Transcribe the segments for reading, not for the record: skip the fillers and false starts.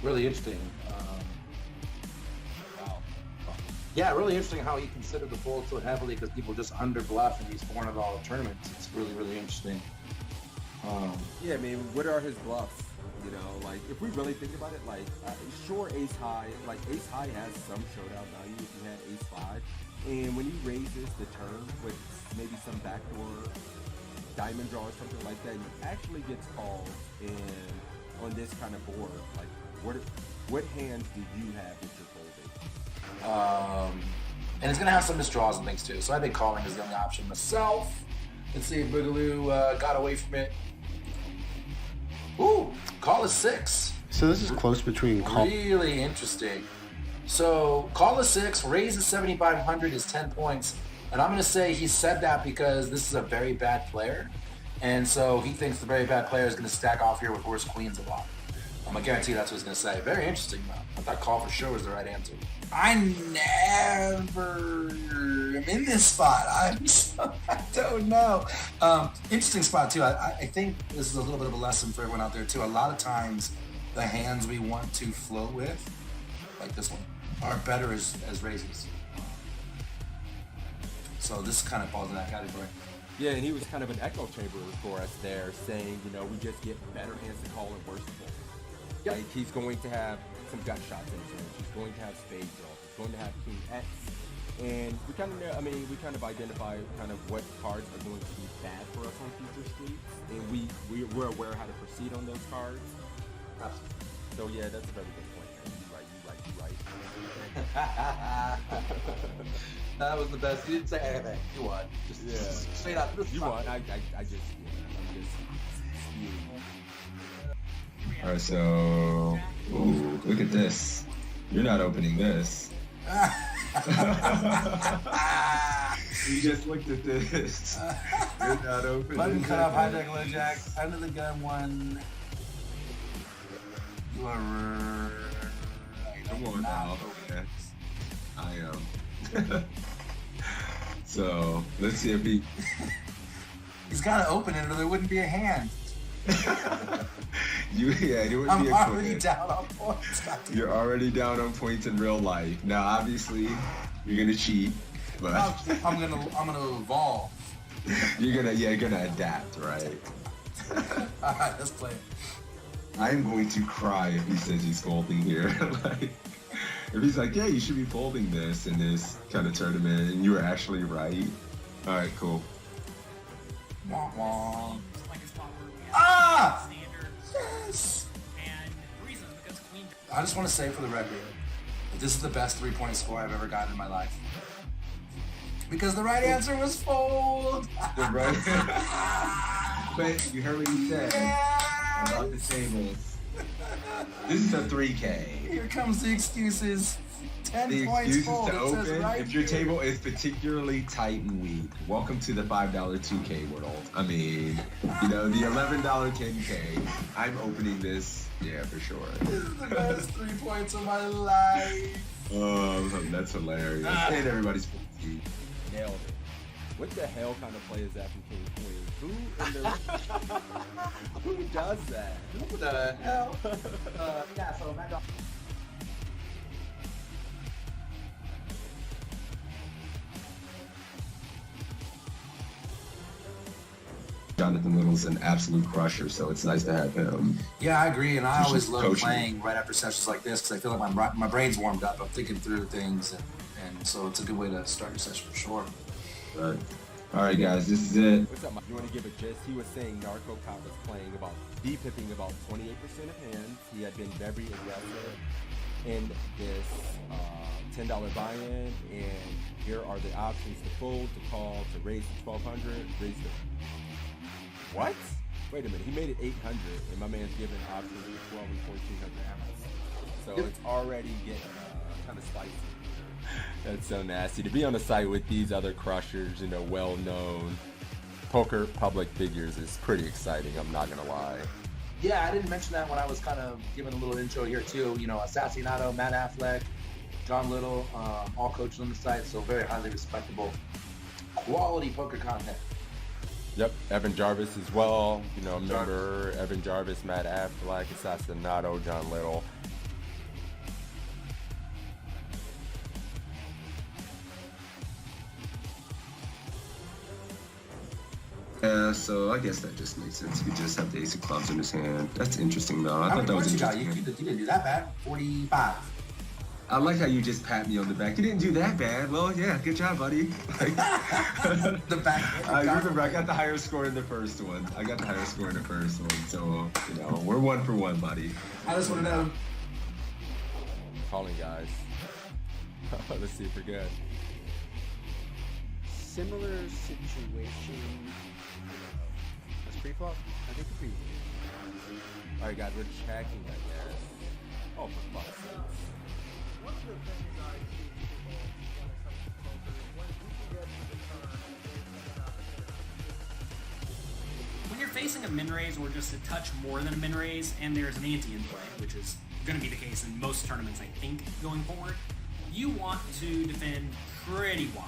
really interesting. Wow. Yeah, really interesting how he considered the fold so heavily because people just under bluff in these $400 tournaments. It's really, really interesting. Yeah, I mean, what are his bluffs? You know, like if we really think about it, like sure, ace high has some showdown value if you had ace five, and when he raises the turn with maybe some backdoor diamond draw or something like that, he actually gets calls. And on this kind of board, like what hands do you have that you're folding? And it's gonna have some misdraws and things too. So I think calling is the only option myself. Let's see if Boogaloo got away from it. Ooh, call is 6. So this is close between call. Really interesting. So call is 6, raise is 7,500 is 10 points. And I'm going to say he said that because this is a very bad player. And so he thinks the very bad player is going to stack off here with worse queens a lot. I'm going to guarantee that's what he's going to say. Very interesting, though. I thought call for sure was the right answer. I never am in this spot. I don't know. Interesting spot, too. I think this is a little bit of a lesson for everyone out there, too. A lot of times, the hands we want to float with, like this one, are better as raises. So this kind of falls in that category. Yeah, and he was kind of an echo chamber for us there, saying, you know, we just get better hands to call and worse to fold. Yep. Like he's going to have some gut shots in his range. He's going to have spade draw. He's going to have king X. And we kind of know, we kind of identify kind of what cards are going to be bad for us on future streets, and we're aware how to proceed on those cards. Absolutely. So yeah, that's a very good point. You right. That was the best. You didn't say anything. You won. Just straight up. You won. I'm just. All right, so ooh, look at this. You're not opening this. You just looked at this. You're not opening. Button cut off, hijack, low jack, under the gun one. You are right. Come on now. Okay. I am. So let's see if he. He's got to open it, or there wouldn't be a hand. It would I'm be a already quick. down on points. You're already down on points in real life. Now, obviously, you're gonna cheat, but I'm gonna evolve. you're gonna adapt, right? All right, let's play it. I'm going to cry if he says he's folding here. Like, if he's like, yeah, you should be folding this in this kind of tournament, and you were actually right. All right, cool. Wah, wah. Like a spot where we have Ah! standard. Yes! And the reason is because queen. I just want to say for the record that this is the best 3-point score I've ever gotten in my life. Because the right answer was fold. The right. But you heard what he said about the tables. This is a 3K. Here comes the excuses. 10 The points excuses fold. to It says open right if your here. table is particularly tight and weak. Welcome to the $5 2K world. I mean, the $11 10K. I'm opening this, yeah, for sure. This is the best 3 points of my life. Oh, that's hilarious. And everybody's 50. Nailed it. What the hell kind of play is that from King Queen? Who does that? What the hell? Yeah, so Matt Dog. Jonathan Little's an absolute crusher, so it's nice to have him. Yeah, I agree, and I Just always love coaching. playing right after sessions like this because I feel like my brain's warmed up. I'm thinking through things, and so it's a good way to start your session for sure. Right. All right, guys, this is it. What's up, Mike? You want to give a gist? He was saying Narco Cop was playing about deep-pipping about 28% of hands. He had been very aggressive in this $10 buy-in, and here are the options to fold, to call, to raise to 1,200, raise to... What? Wait a minute, he made it 800, and my man's giving options to 12 and 1,400 ounces. So it's already getting kind of spicy. That's so nasty. To be on the site with these other crushers, well-known poker public figures is pretty exciting, I'm not gonna lie. Yeah, I didn't mention that when I was kind of giving a little intro here too. Assassinato, Matt Affleck, John Little, all coaches on the site, so very highly respectable, quality poker content. Yep, Evan Jarvis as well. Remember Evan Jarvis, Matt Affleck, Assassinato, John Little. Yeah, so I guess that just makes sense. He could just have the ace of clubs in his hand. That's interesting, though. I How thought many that was points you got? interesting. You didn't do that bad. 45. I like how you just pat me on the back. You didn't do that bad. Well, yeah, good job, buddy. Like, The back. I remember I got the higher score in the first one. So, you know, we're 1 for 1, buddy. I just want to know. Calling, guys. Let's see if we're good. Similar situation. That's pre-flop? I think it's pre. All right, guys, we're checking, I guess. Oh, for fuck's sake. One of the things I see people when it comes to poker is when you can get to the turn and there's an opportunity. When you're facing a min raise or just a touch more than a min raise, and there's an ante in play, which is going to be the case in most tournaments, I think, going forward, you want to defend pretty wide.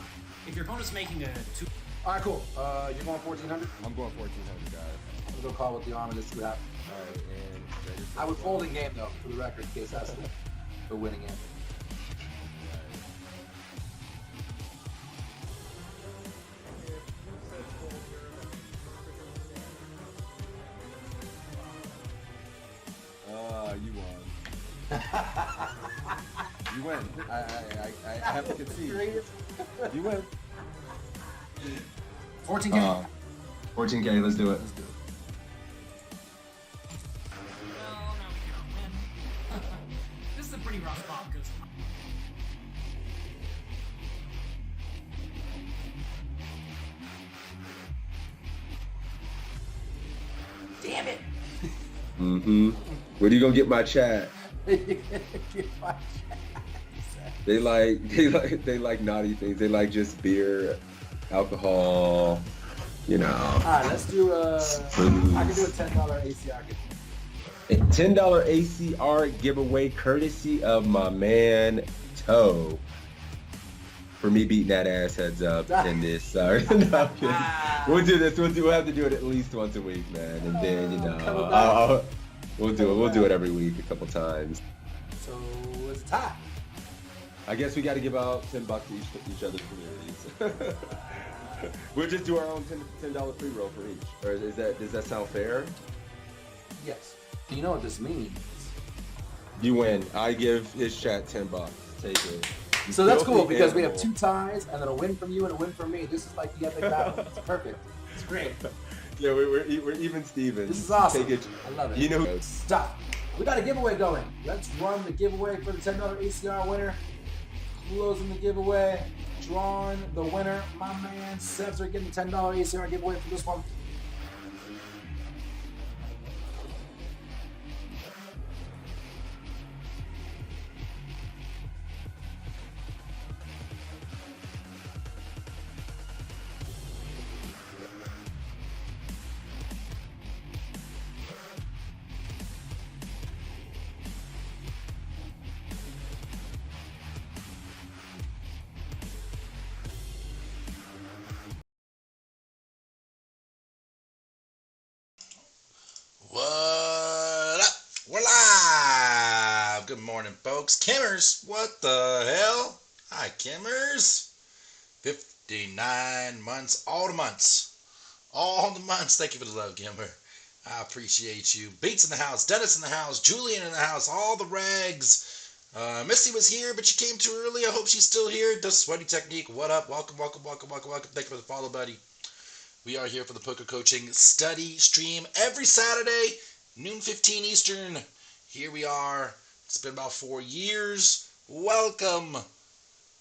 If your opponent's making a 2. All right, cool. You're going 1,400. I'm going 1,400, guys. I'm gonna go call with the arm and just see what happens. All right, and ready for I would the fold in game though, for the record, in case that's the winning end. You won. You win. I have to concede. You win. 14K. 14K, let's do it. Let's do it. Well, no, we cannot win. This is a pretty rough spot because damn it. Mm-hmm. Where do you gonna get my chat? They like naughty things. They like just beer, alcohol, you know. All right, let's do I can do a $10 ACR giveaway. A $10 ACR giveaway courtesy of my man Toe. For me beating that ass heads up in this. Sorry. No, I'm kidding. We'll do this. We'll have to do it at least once a week, man. And then, you know, we'll do it. We'll do it every week a couple times. So it's a tie. I guess we got to give out $10 to each other's communities. We'll just do our own $10 free roll for each. Or does that sound fair? Yes. You know what this means. You win. I give his chat $10. Take it. So that's cool because we have 2 ties and then a win from you and a win from me. This is like the epic battle. It's perfect. It's great. Yeah, we're even Stevens. This is awesome. Take it. I love it. You know, Stop. We got a giveaway going. Let's run the giveaway for the $10 ACR winner. Closing the giveaway. Drawing the winner. My man Sebs are getting the $10 ACR giveaway for this one. What up? We're live! Good morning, folks. Kimmers, what the hell? Hi, Kimmers. 59 months, all the months. All the months. Thank you for the love, Kimmer. I appreciate you. Beats in the house, Dennis in the house, Julian in the house, all the rags. Missy was here, but she came too early. I hope she's still here. The Sweaty Technique, what up? Welcome, welcome, welcome, welcome, welcome. Thank you for the follow, buddy. We are here for the Poker Coaching Study Stream every Saturday, noon 15 Eastern. Here we are. It's been about 4 years. Welcome.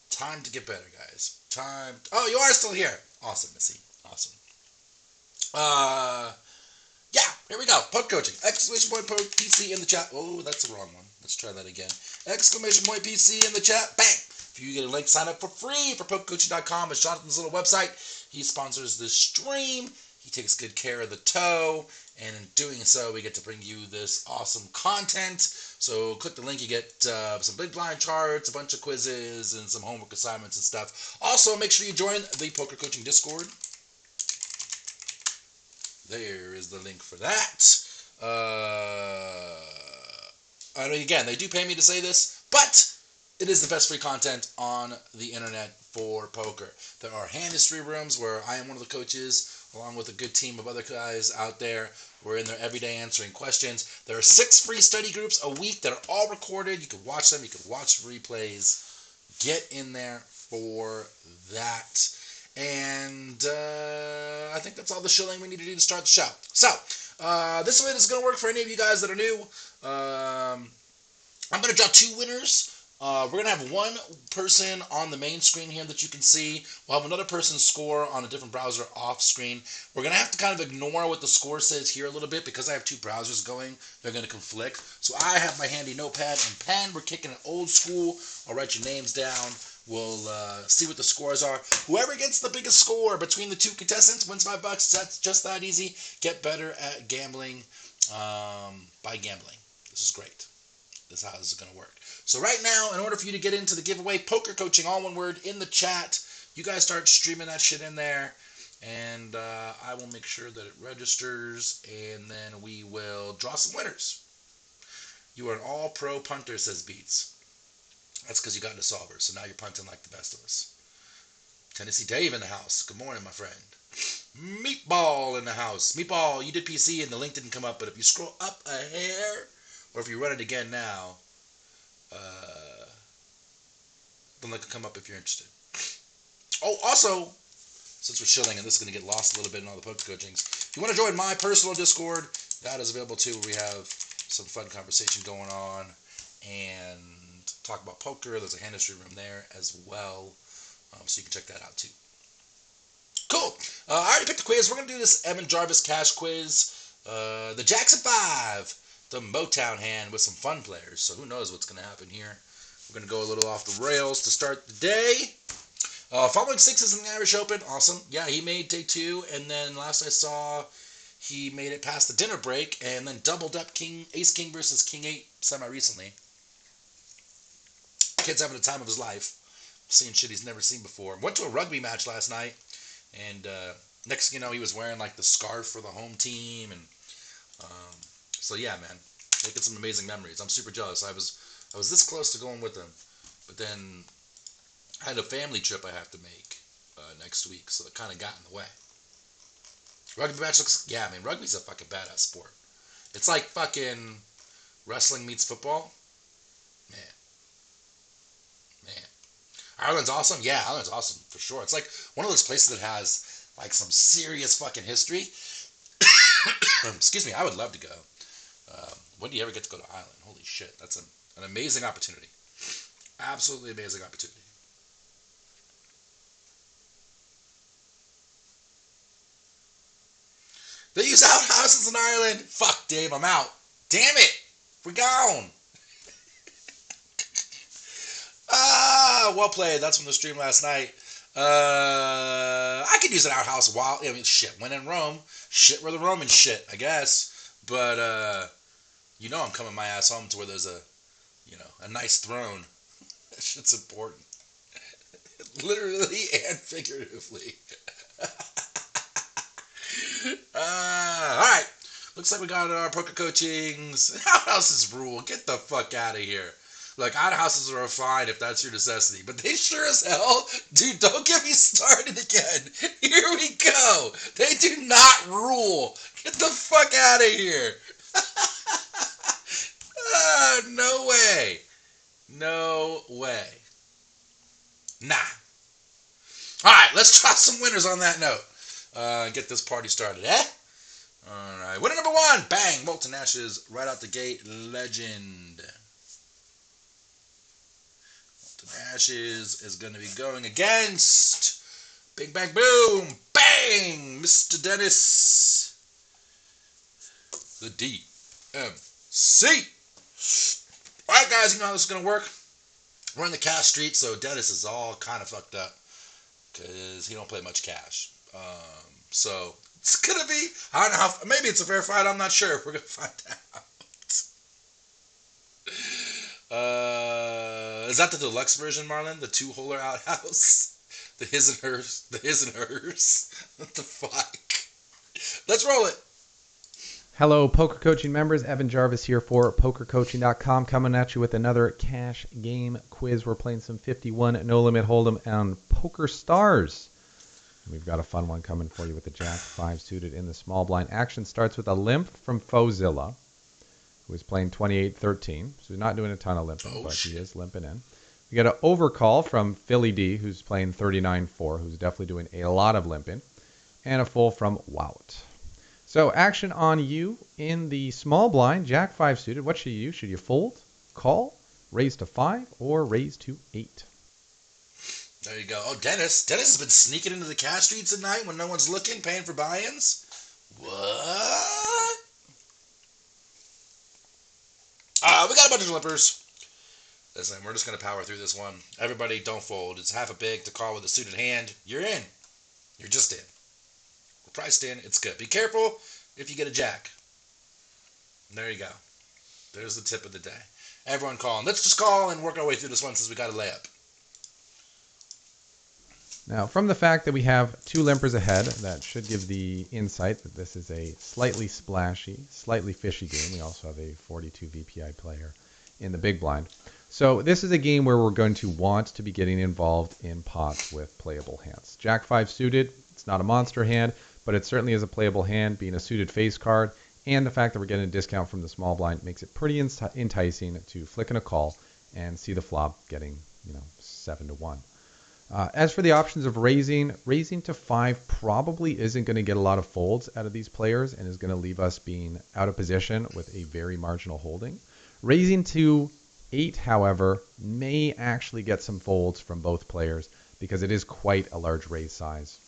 Time to get better, guys. Time. Oh, you are still here. Awesome, Missy. Awesome. Yeah, here we go. Poker Coaching. Exclamation point PC in the chat. Oh, that's the wrong one. Let's try that again. Exclamation point PC in the chat. Bang. If you get a link, sign up for free for PokerCoaching.com. It's Jonathan's little website. He sponsors this stream. He takes good care of the toe. And in doing so, we get to bring you this awesome content. So click the link. You get some big blind charts, a bunch of quizzes, and some homework assignments and stuff. Also, make sure you join the Poker Coaching Discord. There is the link for that. I mean, again, they do pay me to say this, but it is the best free content on the internet for poker. There are hand history rooms where I am one of the coaches, along with a good team of other guys out there. We're in there every day answering questions. There are 6 free study groups a week that are all recorded. You can watch them. You can watch replays. Get in there for that. And I think that's all the shilling we need to do to start the show. So, this way this is going to work for any of you guys that are new. I'm going to draw 2 winners. We're going to have one person on the main screen here that you can see. We'll have another person's score on a different browser off screen. We're going to have to kind of ignore what the score says here a little bit because I have 2 browsers going. They're going to conflict. So I have my handy notepad and pen. We're kicking it old school. I'll write your names down. We'll see what the scores are. Whoever gets the biggest score between the 2 contestants wins $5. That's just that easy. Get better at gambling by gambling. This is great. This is how this is going to work. So right now, in order for you to get into the giveaway, Poker Coaching, all one word, in the chat. You guys start streaming that shit in there, and I will make sure that it registers, and then we will draw some winners. You are an all-pro punter, says Beats. That's because you got into solver, so now you're punting like the best of us. Tennessee Dave in the house. Good morning, my friend. Meatball in the house. Meatball, you did PC and the link didn't come up, but if you scroll up a hair, or if you run it again now, the link will come up if you're interested. Oh, also, since we're chilling and this is going to get lost a little bit in all the poker coachings, if you want to join my personal Discord, that is available too, where we have some fun conversation going on and talk about poker. There's a hand history room there as well, so you can check that out too. Cool. I already picked the quiz. We're going to do this Evan Jarvis cash quiz. The Jackson 5, the Motown hand with some fun players. So who knows what's going to happen here. We're going to go a little off the rails to start the day. Following 6s in the Irish Open. Awesome. Yeah, he made day 2. And then last I saw, he made it past the dinner break and then doubled up Ace King versus King 8 semi-recently. Kid's having the time of his life. Seeing shit he's never seen before. Went to a rugby match last night. And next thing you know, he was wearing like the scarf for the home team. And so yeah, man. Making some amazing memories. I'm super jealous. I was this close to going with him. But then I had a family trip I have to make next week. So it kind of got in the way. Rugby match looks... Yeah, I mean, rugby's a fucking badass sport. It's like fucking wrestling meets football. Man. Ireland's awesome? Yeah, Ireland's awesome, for sure. It's like one of those places that has, like, some serious fucking history. Excuse me, I would love to go. When do you ever get to go to Ireland? Holy shit, that's an amazing opportunity. Absolutely amazing opportunity. They use outhouses in Ireland? Fuck, Dave, I'm out. Damn it! We're gone! Well played. That's from the stream last night. I could use an outhouse while... I mean, shit, when in Rome. Shit where the Romans shit, I guess. But, you know I'm coming my ass home to where there's a nice throne. That shit's important. Literally and figuratively. Alright. Looks like we got our poker coachings. Outhouses rule. Get the fuck out of here. Look, outhouses are fine if that's your necessity, but they sure as hell, dude, don't get me started again. Here we go. They do not rule. Get the fuck out of here. No way. No way. Nah. All right, let's try some winners on that note. Get this party started, eh? All right, winner number 1, bang, Molten Ashes, right out the gate, legend. Ashes is going to be going against Big Bang Boom, bang, Mr. Dennis, the DMC. All right, guys, you know how this is going to work. We're in the cash street, so Dennis is all kind of fucked up because he don't play much cash. So it's going to be, I don't know how, maybe it's a fair fight, I'm not sure. We're going to find out. Is that the deluxe version, Marlon? The 2-holer outhouse? The his and hers? The his and hers? What the fuck? Let's roll it. Hello, Poker Coaching members. Evan Jarvis here for PokerCoaching.com, coming at you with another cash game quiz. We're playing some 51 No Limit Hold'em on Poker Stars. We've got a fun one coming for you with the Jack 5 suited in the small blind. Action starts with a limp from Fozilla, who is playing 28-13. So he's not doing a ton of limping, but he is limping in. We got an overcall from Philly D, who's playing 39-4, who's definitely doing a lot of limping. And a full from Wout. So action on you in the small blind, Jack 5 suited. What should you do? Should you fold, call, raise to 5, or raise to 8? There you go. Oh, Dennis. Dennis has been sneaking into the cash streets at night when no one's looking, paying for buy-ins. What? We got a bunch of limpers. Listen, we're just going to power through this one. Everybody, don't fold. It's half a big to call with a suited hand. You're in. You're just in. We're priced in. It's good. Be careful if you get a jack. There you go. There's the tip of the day. Everyone calling. Let's just call and work our way through this one since we got a layup. Now, from the fact that we have 2 limpers ahead, that should give the insight that this is a slightly splashy, slightly fishy game. We also have a 42 VPI player in the big blind. So this is a game where we're going to want to be getting involved in pots with playable hands. Jack 5 suited, it's not a monster hand, but it certainly is a playable hand, being a suited face card, and the fact that we're getting a discount from the small blind makes it pretty enticing to flick in a call and see the flop getting, 7-1. As for the options of raising to 5 probably isn't going to get a lot of folds out of these players and is going to leave us being out of position with a very marginal holding. Raising to 8, however, may actually get some folds from both players because it is quite a large raise size.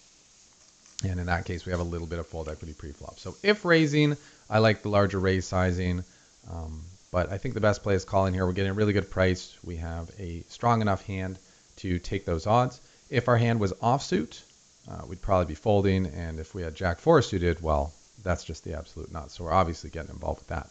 And in that case, we have a little bit of fold equity pre-flop. So if raising, I like the larger raise sizing. But I think the best play is calling here. We're getting a really good price. We have a strong enough hand to take those odds. If our hand was offsuit, we'd probably be folding. And if we had Jack 4 suited, well, that's just the absolute nut. So we're obviously getting involved with that.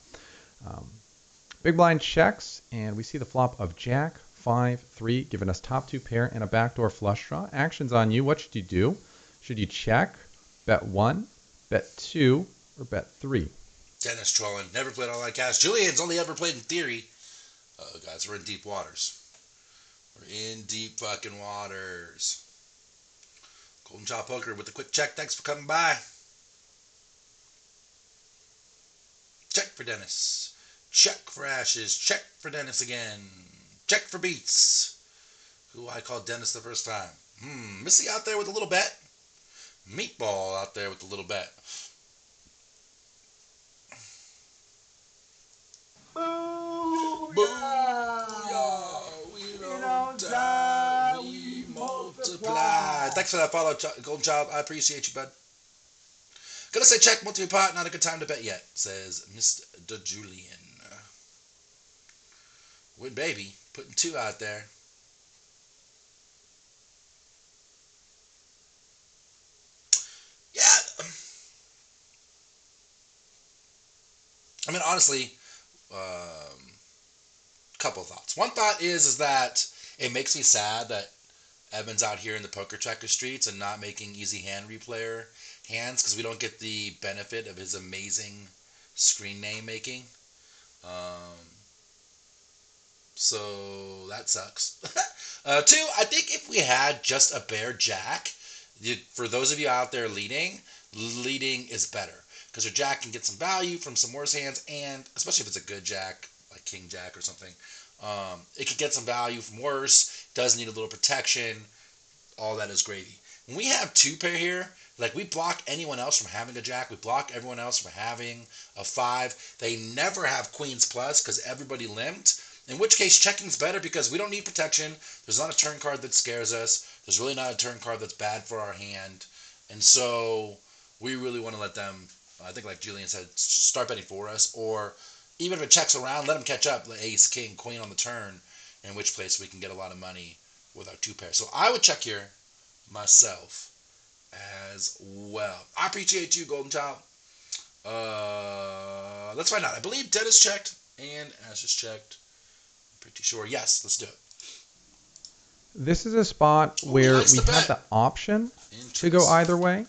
Big blind checks, and we see the flop of Jack 5-3, giving us top 2 pair and a backdoor flush draw. Action's on you. What should you do? Should you check, bet 1, bet 2, or bet 3? Dennis trolling. Never played online cash. Julian's only ever played in theory. Oh, guys, we're in deep waters. We're in deep fucking waters. Golden Child Poker with a quick check. Thanks for coming by. Check for Dennis. Check for Ashes. Check for Dennis again. Check for Beats, who I called Dennis the first time. Missy out there with a little bet. Meatball out there with a little bet. Booyah! We don't die, we multiply. Thanks for that follow, Golden Child. I appreciate you, bud. Gonna say check, multi pot, not a good time to bet yet, says Mr. Julian. Would baby, putting 2 out there. Yeah. I mean, honestly, couple of thoughts. One thought is that it makes me sad that Evan's out here in the poker checker streets and not making easy hand replayer hands because we don't get the benefit of his amazing screen name making. So that sucks. 2, I think if we had just a bare jack, for those of you out there leading is better because your jack can get some value from some worse hands, and especially if it's a good jack like King Jack or something, it can get some value from worse. Does need a little protection. All that is gravy. When we have 2 pair here, like we block anyone else from having a jack. We block everyone else from having a 5. They never have queens plus because everybody limped. In which case, checking's better because we don't need protection. There's not a turn card that scares us. There's really not a turn card that's bad for our hand. And so we really want to let them, I think like Julian said, start betting for us. Or even if it checks around, let them catch up, like ace, king, queen on the turn, in which place we can get a lot of money with our 2 pairs. So I would check here myself as well. I appreciate you, Golden Child. Let's find out. I believe Dennis checked and Ash is checked. Pretty sure. Yes, let's do it. This is a spot where we have the option to go either way,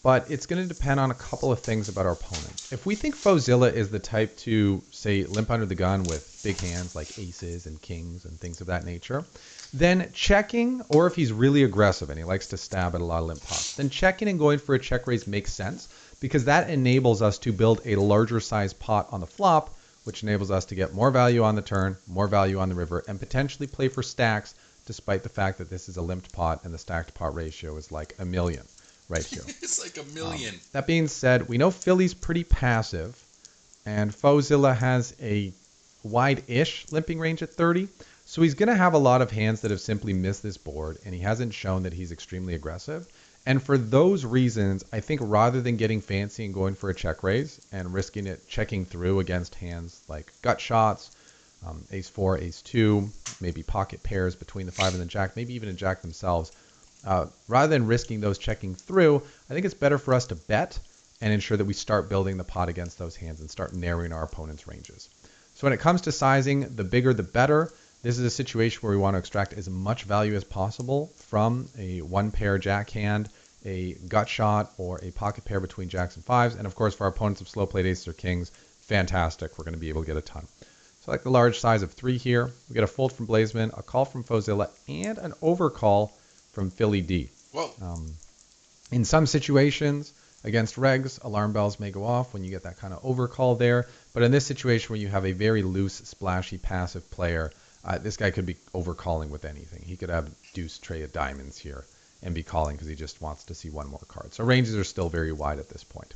but it's going to depend on a couple of things about our opponent. If we think Fozilla is the type to, say, limp under the gun with big hands like aces and kings and things of that nature, then checking, or if he's really aggressive and he likes to stab at a lot of limp pots, then checking and going for a check raise makes sense because that enables us to build a larger size pot on the flop, which enables us to get more value on the turn, more value on the river, and potentially play for stacks despite the fact that this is a limped pot and the stacked pot ratio is like a million right here. It's like a million. That being said, we know Philly's pretty passive, and Fozilla has a wide-ish limping range at 30, so he's going to have a lot of hands that have simply missed this board, and he hasn't shown that he's extremely aggressive. And for those reasons, I think rather than getting fancy and going for a check raise and risking it checking through against hands like gut shots, ace 4, ace 2, maybe pocket pairs between the 5 and the jack, maybe even a jack themselves, rather than risking those checking through, I think it's better for us to bet and ensure that we start building the pot against those hands and start narrowing our opponent's ranges. So when it comes to sizing, the bigger the better. This is a situation where we want to extract as much value as possible from a one pair jack hand, a gut shot, or a pocket pair between jacks and 5s. And of course, for our opponents of slow played aces or kings, fantastic. We're going to be able to get a ton. So I like the large size of 3 here. We get a fold from Blazeman, a call from Fozilla, and an overcall from Philly D. Whoa. In some situations, against regs, alarm bells may go off when you get that kind of overcall there. But in this situation where you have a very loose, splashy, passive player, this guy could be overcalling with anything. He could have deuce tray of diamonds here and be calling because he just wants to see one more card. So ranges are still very wide at this point.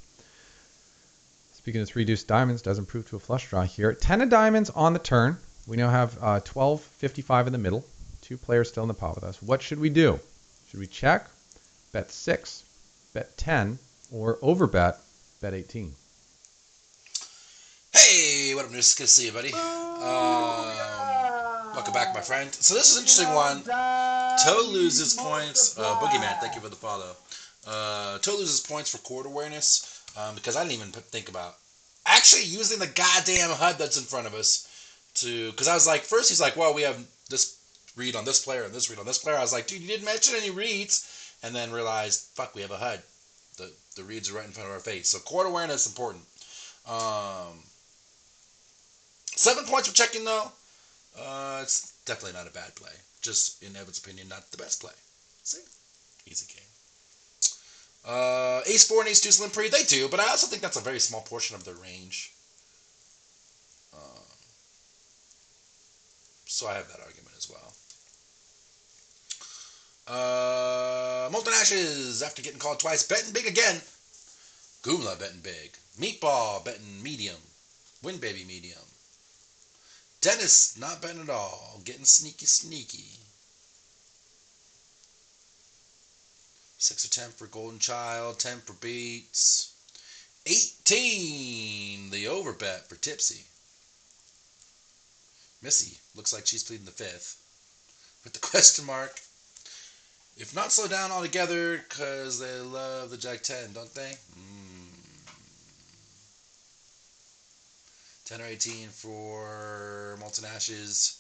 Speaking of 3 deuce diamonds, doesn't prove to a flush draw here. 10 of diamonds on the turn. We now have 12.55 in the middle. 2 players still in the pot with us. What should we do? Should we check, bet 6, bet 10, or overbet, bet 18? Hey, what up, News? Good to see you, buddy. Welcome back, my friend. So this is an interesting one. Toe loses points. Boogeyman, thank you for the follow. Toe loses points for court awareness because I didn't even think about actually using the goddamn HUD that's in front of us to. Because I was like, first he's like, well, we have this read on this player and this read on this player. I was like, dude, you didn't mention any reads, and then realized, fuck, we have a HUD. The reads are right in front of our face. So court awareness is important. 7 points for checking though. It's definitely not a bad play. Just in Evan's opinion, not the best play. See? Easy game. Ace 4 and Ace 2 slim pre, they do, but I also think that's a very small portion of their range. So I have that argument as well. Molten Ashes, after getting called twice, betting big again. Goomla betting big. Meatball betting medium. Win Baby medium. Dennis not betting at all. Getting sneaky. 6 or 10 for Golden Child. 10 for Beats. 18. The overbet for Tipsy. Missy looks like she's pleading the 5th. With the question mark. If not, slow down altogether because they love the Jack 10, don't they? 10 or 18 for Molten Ashes.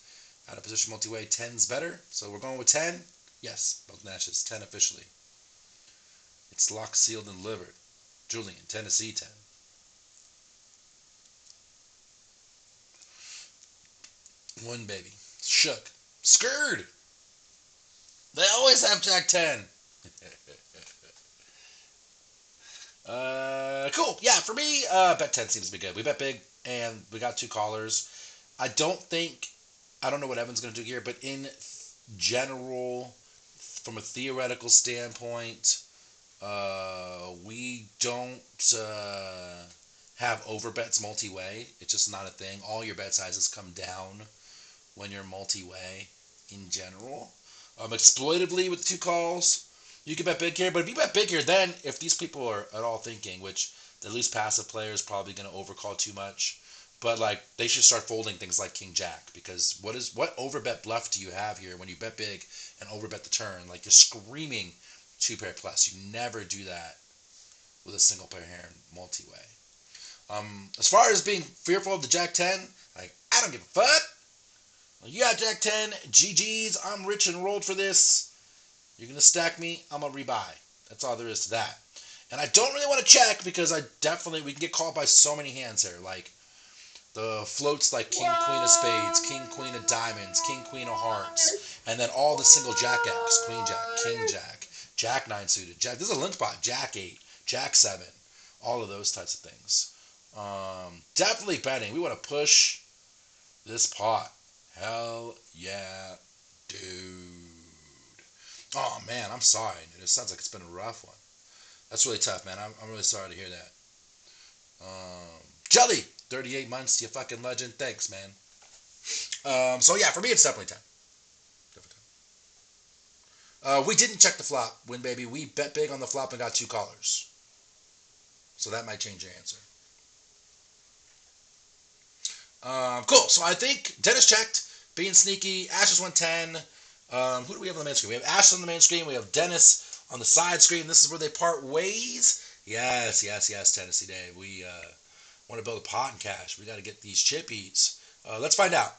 Out of position multi-way, 10's better. So we're going with 10. Yes, Molten Ashes, 10 officially. It's locked, sealed, and delivered. Julian, Tennessee 10. One baby. Shook. Scared. They always have Jack 10. Cool. Yeah, for me, bet 10 seems to be good. We bet big, and we got 2 callers. I don't know what Evan's going to do here, but in general, from a theoretical standpoint, we don't have overbets multi-way. It's just not a thing. All your bet sizes come down when you're multi-way in general. Exploitively with 2 calls, you can bet big here. But if you bet big here, then if these people are at all thinking, which the least passive player is probably going to overcall too much, but like they should start folding things like King Jack, because what overbet bluff do you have here when you bet big and overbet the turn? Like you're screaming 2 pair plus. You never do that with a single pair hand multi-way. As far as being fearful of the Jack 10, like I don't give a fuck. You got Jack 10, GG's, I'm rich and rolled for this. You're going to stack me, I'm going to rebuy. That's all there is to that. And I don't really want to check because we can get called by so many hands here. Like, The floats like king, queen of spades, king, queen of diamonds, king, queen of hearts, and then all the single jack X, queen jack, king jack, jack 9 suited, jack. This is a lynch pot, jack 8, jack 7, all of those types of things. Definitely betting. We want to push this pot. Hell yeah, dude. Oh man, I'm sorry. It sounds like it's been a rough one. That's really tough, man. I'm really sorry to hear that. Jelly, 38 months, you fucking legend. Thanks, man. So yeah, for me, it's definitely 10. Definitely 10. We didn't check the flop, Win Baby. We bet big on the flop and got 2 callers. So that might change your answer. Cool. So I think Dennis checked, being sneaky. Ash is 110. Who do we have on the main screen? We have Ash on the main screen. We have Dennis on the side screen. This is where they part ways. Yes, Tennessee Dave. We want to build a pot and cash. We got to get these chippies. Let's find out.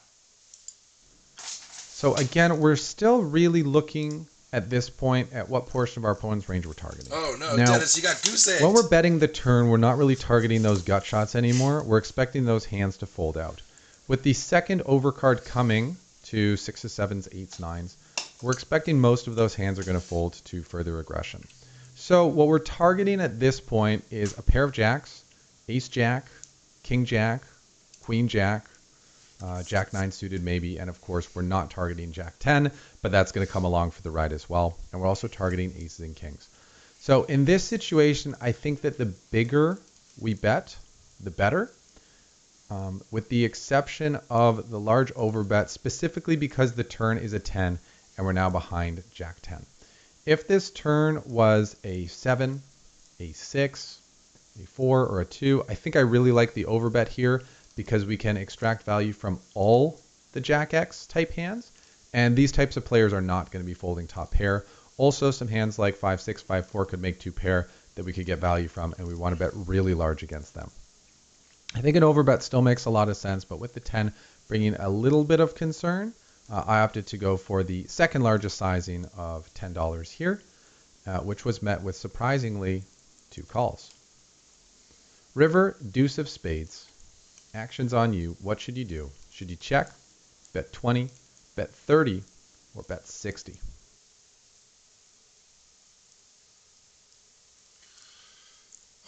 So again, we're still really looking at this point at what portion of our opponent's range we're targeting. Oh no, now, Dennis, you got goose eggs. When we're betting the turn, we're not really targeting those gut shots anymore. We're expecting those hands to fold out. With the second overcard coming to 6s, 7s, 8s, 9s, we're expecting most of those hands are going to fold to further aggression. So what we're targeting at this point is a pair of jacks, ace jack, king jack, queen jack, jack 9 suited maybe, and of course we're not targeting jack 10, but that's going to come along for the ride as well. And we're also targeting aces and kings. So in this situation, I think that the bigger we bet, the better, with the exception of the large overbet, specifically because the turn is a 10 and we're now behind jack 10. If this turn was a 7, a 6, a 4, or a 2, I think I really like the overbet here because we can extract value from all the jack X type hands, and these types of players are not going to be folding top pair. Also, some hands like 5-6, 5-4 could make 2 pair that we could get value from, and we want to bet really large against them. I think an overbet still makes a lot of sense, but with the 10 bringing a little bit of concern, I opted to go for the second largest sizing of $10 here, which was met with surprisingly 2 calls. River, deuce of spades. Actions on you. What should you do? Should you check, bet 20, bet 30, or bet 60?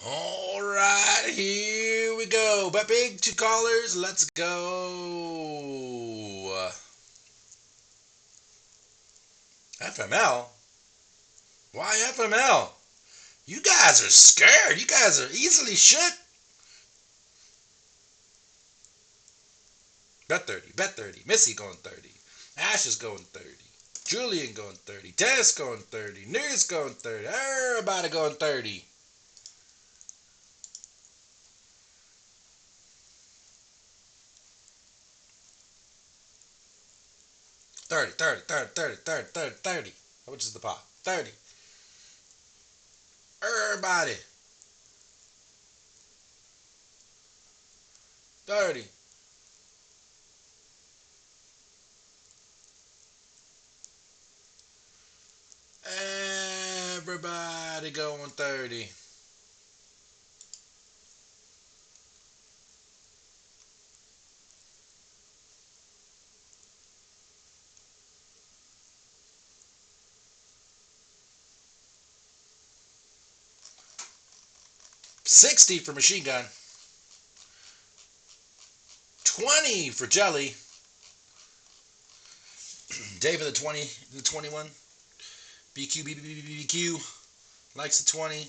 All right, here we go. Bet big, 2 callers. Let's go. FML? Why FML? You guys are scared. You guys are easily shook. Bet 30. Bet 30. Missy going 30. Ash is going 30. Julian going 30. Dennis going 30. News going 30. Everybody going 30. $30. How much is the pot? 30. Everybody. 30. Everybody going 30. $60 for Machine Gun. 20 for Jelly. David the 20, the 21. BQ likes the 20.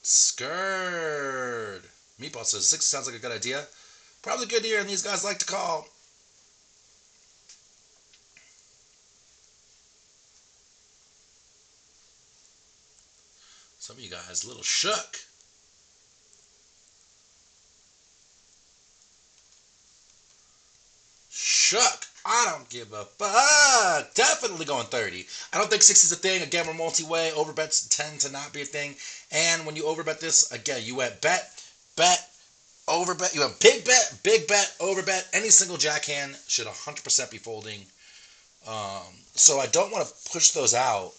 Scared. Meatball says 60 sounds like a good idea. Probably good to hear, and these guys like to call. Some of you guys a little shook. Shook. I don't give a fuck. Definitely going 30. I don't think 60 is a thing. Again, we're multi-way. Overbets tend to not be a thing. And when you overbet this, again, you went bet, overbet. You have big bet, overbet. Any single jack hand should 100% be folding. So I don't want to push those out.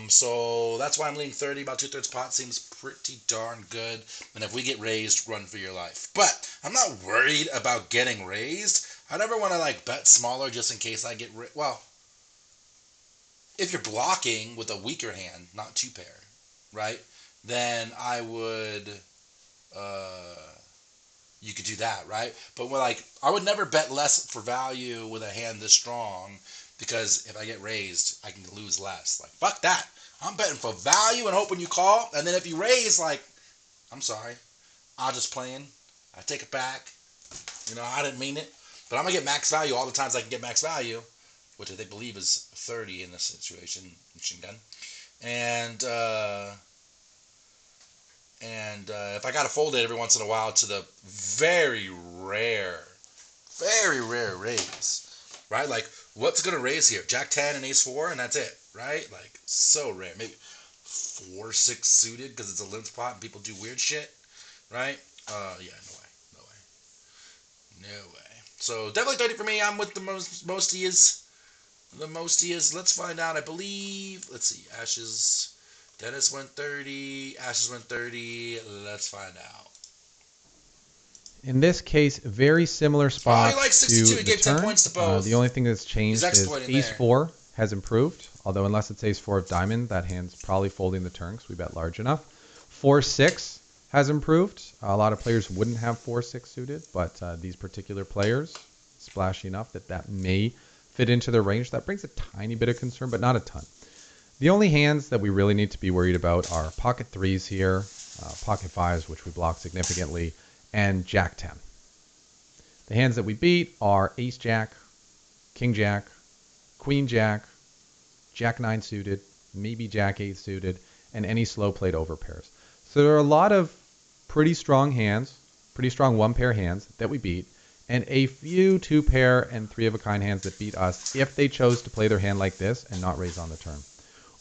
So that's why I'm leaning 30. About 2/3 pot seems pretty darn good. And if we get raised, run for your life. But I'm not worried about getting raised. I never want to like bet smaller just in case I get well. If you're blocking with a weaker hand, not 2-pair, right? Then I would. You could do that, right? But I would never bet less for value with a hand this strong, because if I get raised, I can lose less. Like, fuck that. I'm betting for value and hoping you call. And then if you raise, I'm sorry. I'll just playing. I take it back. I didn't mean it. But I'm going to get max value all the times I can get max value, which I believe is 30 in this situation, machine gun. And if I got to fold it every once in a while to the very rare raise, right? Like, what's going to raise here? Jack 10 and Ace 4, and that's it, right? Like, so rare. Maybe 4-6 suited because it's a limp spot and people do weird shit, right? Yeah, no way. So definitely 30 for me. I'm with the most he is. The most he is. Let's find out. I believe. Let's see. Ashes. Dennis went 30. Ashes went 30. Let's find out. In this case, very similar spot he likes 62. to He the gave 10 turn. points to both. The only thing that's changed He's is exploiting Ace there. 4 has improved. Although unless it's Ace 4 of Diamond, that hand's probably folding the turn because we bet large enough. 4-6 has improved. A lot of players wouldn't have 4-6 suited, but these particular players, splashy enough that may fit into their range. That brings a tiny bit of concern, but not a ton. The only hands that we really need to be worried about are pocket 3s here, pocket 5s, which we block significantly, and Jack 10. The hands that we beat are Ace Jack, King Jack, Queen Jack, Jack 9 suited, maybe Jack 8 suited, and any slow played over pairs. So there are a lot of pretty strong hands, pretty strong 1-pair hands that we beat, and a few 2-pair and 3-of-a-kind hands that beat us if they chose to play their hand like this and not raise on the turn.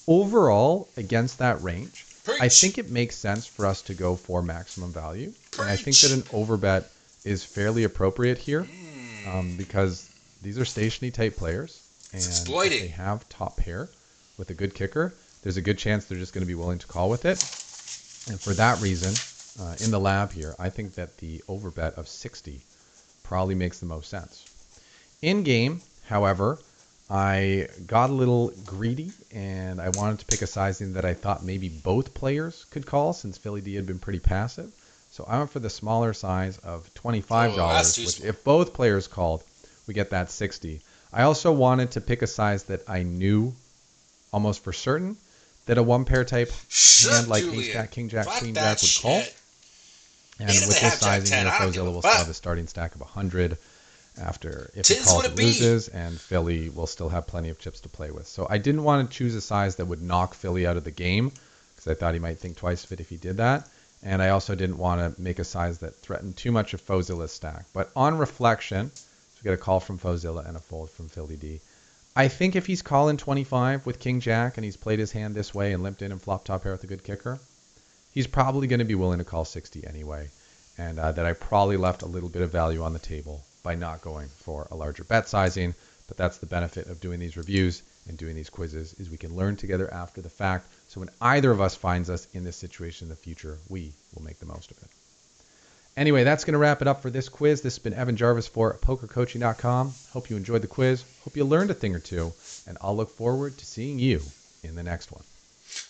Overall, against that range, Preach. I think it makes sense for us to go for maximum value. And I think that an overbet is fairly appropriate here because these are stationy type players. And if they have top pair with a good kicker, there's a good chance they're just going to be willing to call with it. And for that reason, in the lab here, I think that the overbet of 60 probably makes the most sense. In game, however, I got a little greedy and I wanted to pick a sizing that I thought maybe both players could call since Philly D had been pretty passive. So I went for the smaller size of $25, which if both players called, we get that 60. I also wanted to pick a size that I knew almost for certain that a 1-pair type hand like Ace Jack, King Jack, Queen Jack would call. And with this sizing here, Fozilla will still have a starting stack of 100 after if it calls it loses, and Philly will still have plenty of chips to play with. So I didn't want to choose a size that would knock Philly out of the game because I thought he might think twice of it if he did that. And I also didn't want to make a size that threatened too much of Fozilla's stack. But on reflection, so we got a call from Fozilla and a fold from Philly D. I think if he's calling 25 with King Jack and he's played his hand this way and limped in and flop top pair with a good kicker, he's probably going to be willing to call 60 anyway. And that I probably left a little bit of value on the table by not going for a larger bet sizing. But that's the benefit of doing these reviews and doing these quizzes is we can learn together after the fact. So when either of us finds us in this situation in the future, we will make the most of it. Anyway, that's going to wrap it up for this quiz. This has been Evan Jarvis for PokerCoaching.com. Hope you enjoyed the quiz. Hope you learned a thing or two. And I'll look forward to seeing you in the next one.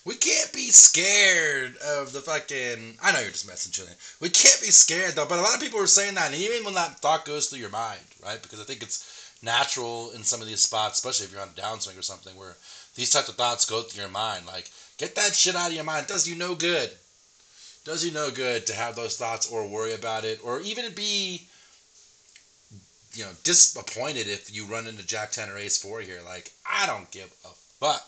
We can't be scared of the fucking... I know you're just messaging it. We can't be scared, though. But a lot of people are saying that, and even when that thought goes through your mind, right? Because I think it's natural in some of these spots, especially if you're on a downswing or something, where these types of thoughts go through your mind. Like, get that shit out of your mind. It does you no good. It does you no good to have those thoughts or worry about it, or even be, disappointed if you run into Jack 10 or Ace 4 here. Like, I don't give a fuck.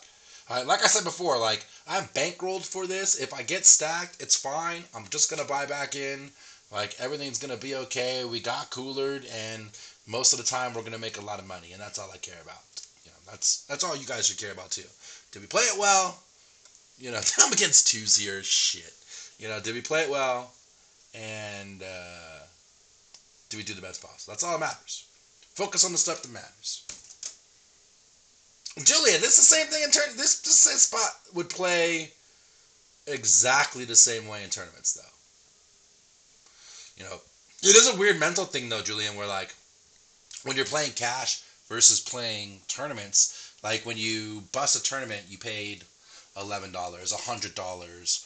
Like I said before, like, I'm bankrolled for this. If I get stacked, it's fine. I'm just going to buy back in. Like, everything's going to be okay. We got coolered, and most of the time we're going to make a lot of money, and that's all I care about. That's all you guys should care about, too. Did we play it well? I'm against twos here. Shit. Did we play it well? And did we do the best possible? That's all that matters. Focus on the stuff that matters. Julian, this is the same thing in turn. This same spot would play exactly the same way in tournaments, though. You know, it is a weird mental thing, though, Julian, where like when you're playing cash versus playing tournaments, like when you bust a tournament, you paid $11, $100,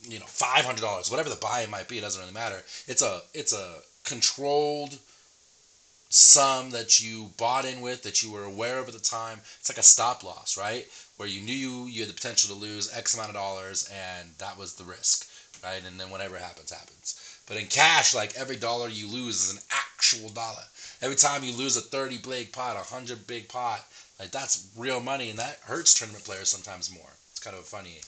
$500, whatever the buy-in might be. It doesn't really matter. It's a controlled sum that you bought in with, that you were aware of at the time. It's like a stop loss, right? Where you knew you had the potential to lose X amount of dollars, and that was the risk, right? And then whatever happens, happens. But in cash, like every dollar you lose is an actual dollar. Every time you lose a 30 big pot, a 100 big pot, like that's real money, and that hurts tournament players sometimes more. It's kind of funny.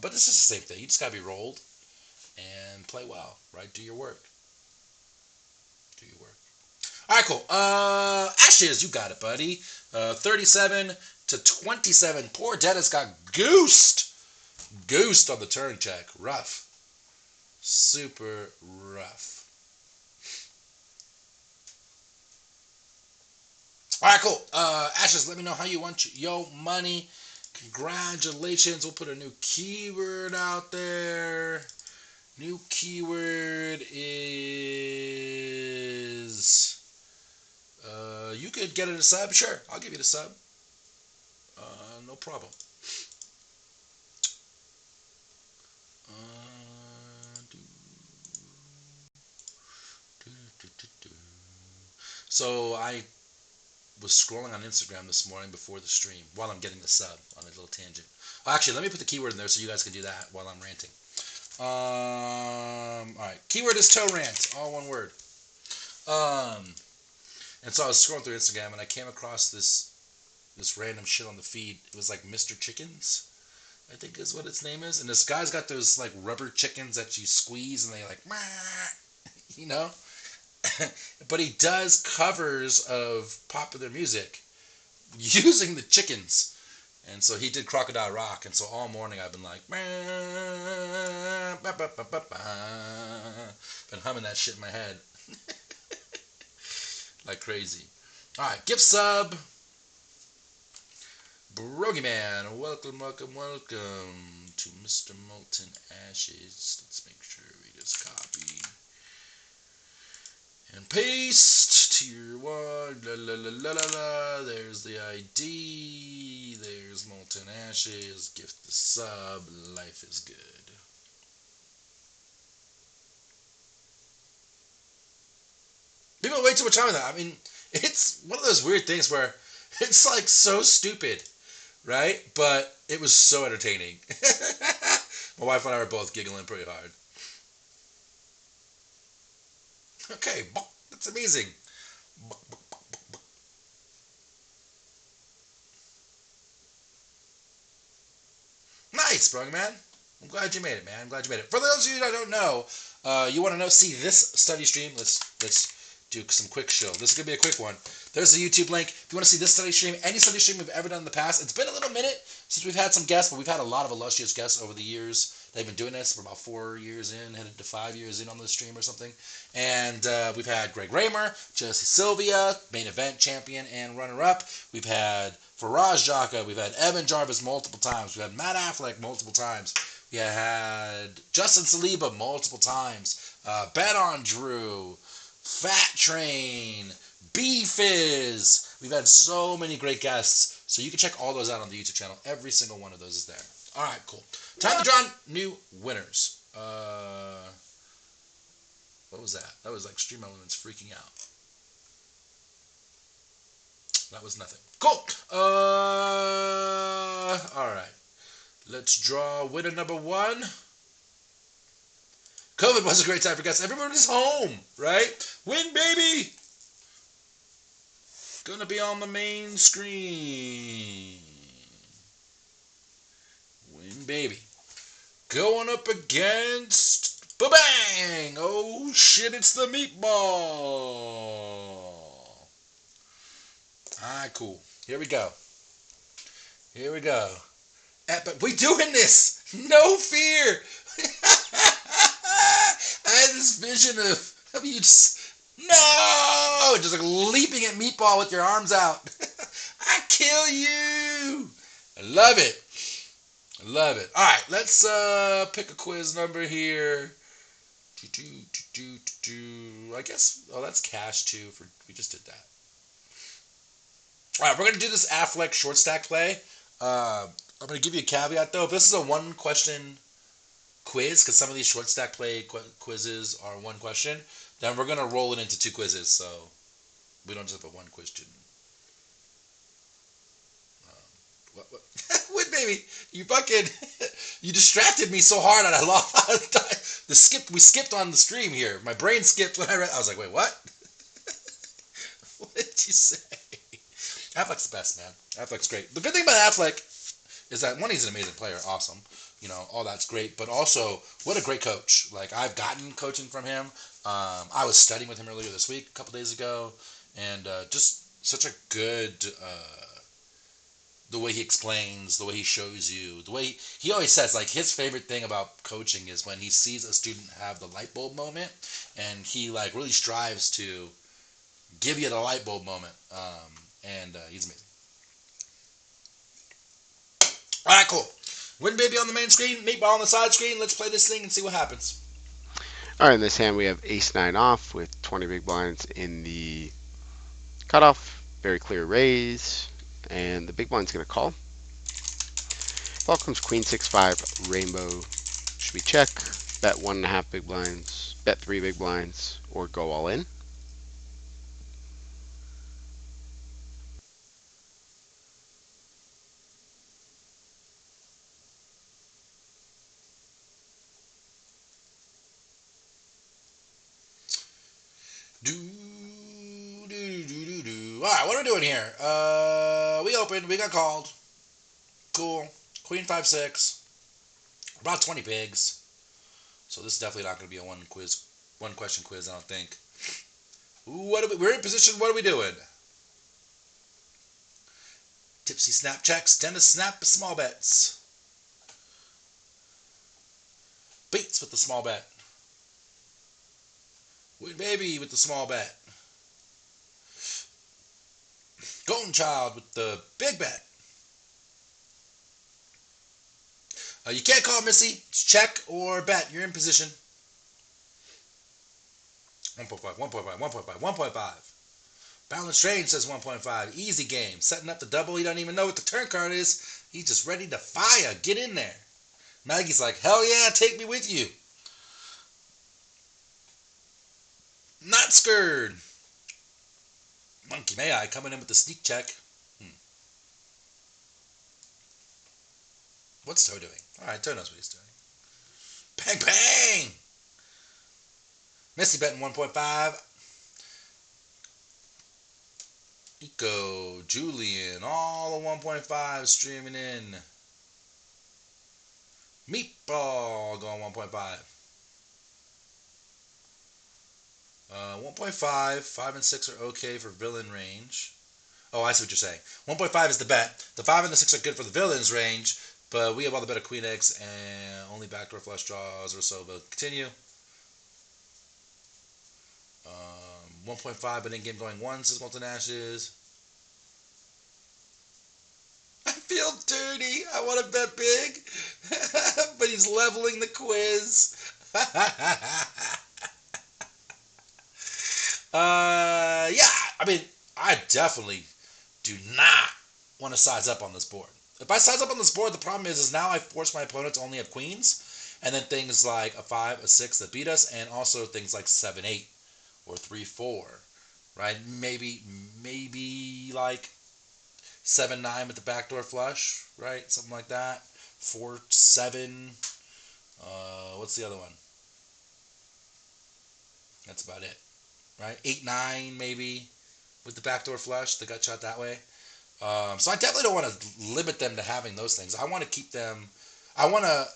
But it's just the same thing. You just got to be rolled and play well, right? Do your work. Do your work. All right, cool. Ashes, you got it, buddy. 37 to 27. Poor Dennis got goosed. Goosed on the turn check. Rough. Super rough. All right, cool. Ashes, let me know how you want your money. Congratulations. We'll put a new keyword out there. New keyword is... you could get it a sub. Sure, I'll give you the sub. No problem. So I was scrolling on Instagram this morning before the stream while I'm getting the sub on a little tangent. Well, actually, let me put the keyword in there so you guys can do that while I'm ranting. All right. Keyword is toe rant. All one word. And so I was scrolling through Instagram and I came across this random shit on the feed. It was like Mr. Chickens, I think is what its name is. And this guy's got those like rubber chickens that you squeeze and they like, you know? But he does covers of popular music using the chickens. And so he did Crocodile Rock. And so all morning I've been like, been humming that shit in my head. Like crazy. Alright, gift sub. Brogy Man, welcome to Mr. Molten Ashes. Let's make sure we just copy and paste. Tier 1. La la la la la la. There's the ID. There's Molten Ashes. Gift the sub. Life is good. People wait too much time with that. I mean, it's one of those weird things where it's like so stupid, right? But it was so entertaining. My wife and I were both giggling pretty hard. Okay, that's amazing. Nice, Brung Man. I'm glad you made it, man. I'm glad you made it. For those of you that don't know, you want to see this study stream? Let's do some quick show. This is going to be a quick one. There's the YouTube link. If you want to see this study stream, any study stream we've ever done in the past, it's been a little minute since we've had some guests, but we've had a lot of illustrious guests over the years. They've been doing this for about 4 years in, headed to 5 years in on the stream or something. And we've had Greg Raymer, Jesse Sylvia, main event champion and runner-up. We've had Faraz Jaka. We've had Evan Jarvis multiple times. We've had Matt Affleck multiple times. We had Justin Saliba multiple times. Bet on Drew. Fat Train, B-Fizz. We've had so many great guests. So you can check all those out on the YouTube channel. Every single one of those is there. All right, cool. Time to draw new winners. What was that? That was like Stream Elements freaking out. That was nothing. Cool. All right. Let's draw winner number 1. COVID was a great time for guests. Everybody's home, right? Win, baby! Gonna be on the main screen. Win, baby. Going up against... Ba-bang! Oh, shit, it's the meatball. Alright, cool. Here we go. But we doing this! No fear! I had this vision of you just No! Just like leaping at Meatball with your arms out. I kill you! I love it. I love it. Alright, let's pick a quiz number here. I guess, oh, that's cash too. We just did that. Alright, we're going to do this Affleck short stack play. I'm going to give you a caveat though. If this is a one question quiz, because some of these short stack play quizzes are one question, then we're going to roll it into two quizzes, so we don't just have a one question. What? What, baby? You fucking, you distracted me so hard and I lost. We skipped on the stream here. My brain skipped when I read. I was like, wait, what? What did you say? Affleck's the best, man. Affleck's great. The good thing about Affleck is that, one, he's an amazing player, awesome. You know, all that's great. But also, what a great coach. Like, I've gotten coaching from him. I was studying with him earlier this week, a couple days ago. And just such a good, the way he explains, the way he shows you, the way he always says, like, his favorite thing about coaching is when he sees a student have the light bulb moment. And he, like, really strives to give you the light bulb moment. He's amazing. Alright, cool. Win baby on the main screen, Meatball on the side screen. Let's play this thing and see what happens. Alright, in this hand we have ace-9 off with 20 big blinds in the cutoff. Very clear raise. And the big blind's going to call. Ball comes queen 6-5 rainbow. Should we check? Bet 1.5 big blinds. Bet 3 big blinds. Or go all in. Alright, what are we doing here? We opened, we got called. Cool. Queen 5-6. About 20 pigs. So this is definitely not going to be a one question quiz, I don't think. We're in position, what are we doing? Tipsy snap checks, tend to snap small bets. Beats with the small bet. Win baby with the small bet. Golden Child with the big bet. You can't call Missy. It's check or bet. You're in position. 1.5, 1.5, 1.5, 1.5. Balanced range says 1.5. Easy game. Setting up the double. He doesn't even know what the turn card is. He's just ready to fire. Get in there. Maggie's like, hell yeah, take me with you. Not scared. Monkey May I coming in with the sneak check. What's Toe doing? Alright, Toe knows what he's doing. Bang, bang! Missy betting 1.5. Eco, Julian, all the 1.5 streaming in. Meatball going 1.5. 1.5, 5 and 6 are okay for villain range. Oh, I see what you're saying. 1.5 is the bet. The 5 and the 6 are good for the villain's range, but we have all the better queen X and only backdoor flush draws or so. But continue. 1.5, but in game going 1 says Molten Ashes. I feel dirty. I want to bet big, but he's leveling the quiz. Yeah, I mean, I definitely do not want to size up on this board. If I size up on this board, the problem is now I force my opponent to only have queens, and then things like a 5, a 6 that beat us, and also things like 7-8 or 3-4, right? Maybe like 7-9 with the backdoor flush, right? Something like that. 4-7. What's the other one? That's about it. Right? 8-9 maybe with the backdoor flush, the gut shot that way. So I definitely don't want to limit them to having those things. I want to keep them. I want to,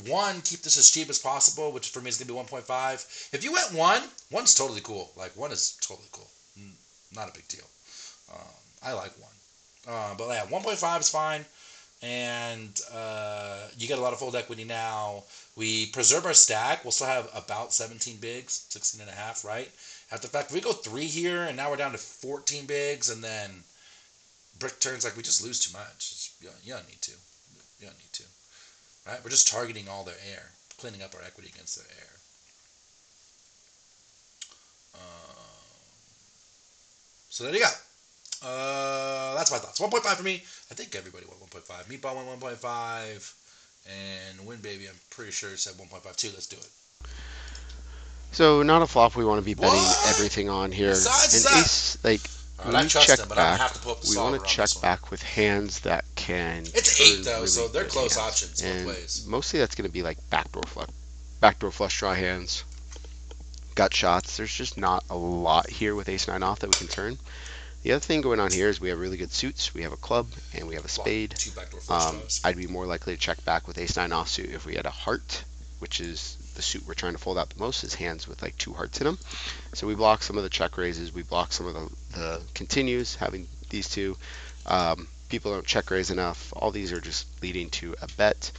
one, keep this as cheap as possible, which for me is going to be 1.5. If you went 1's totally cool. Like 1 is totally cool. Not a big deal. I like 1. But yeah, 1.5 is fine. And you get a lot of fold equity now. We preserve our stack. We'll still have about 17 bigs, 16.5, right? After the fact, we go 3 here, and now we're down to 14 bigs, and then brick turns like we just lose too much. You don't need to. You don't need to. Right? We're just targeting all their air, cleaning up our equity against their air. So there you go. That's my thoughts. 1.5 for me. I think everybody went 1.5. Meatball went 1.5. And Win Baby, I'm pretty sure said 1.5 too. Let's do it. So not a flop we want to be betting What? everything on here. Besides And that- ace, like, Alright, when I we trust check them, but I'm gonna back, have to pull up the we solver want on to check this one. back with hands that can. It's turn 8 though, really so they're good close hands. options both And ways. mostly that's going to be like backdoor flush draw hands, gut shots. There's just not a lot here with ace 9 off that we can turn. The other thing going on here is we have really good suits. We have a club and we have a spade. 2 backdoor flush draws. I'd be more likely to check back with ace 9 offsuit if we had a heart, which is the suit we're trying to fold out the most, is hands with like 2 hearts in them. So we block some of the check raises. We block some of the continues, having these two. People don't check raise enough. All these are just leading to a bet.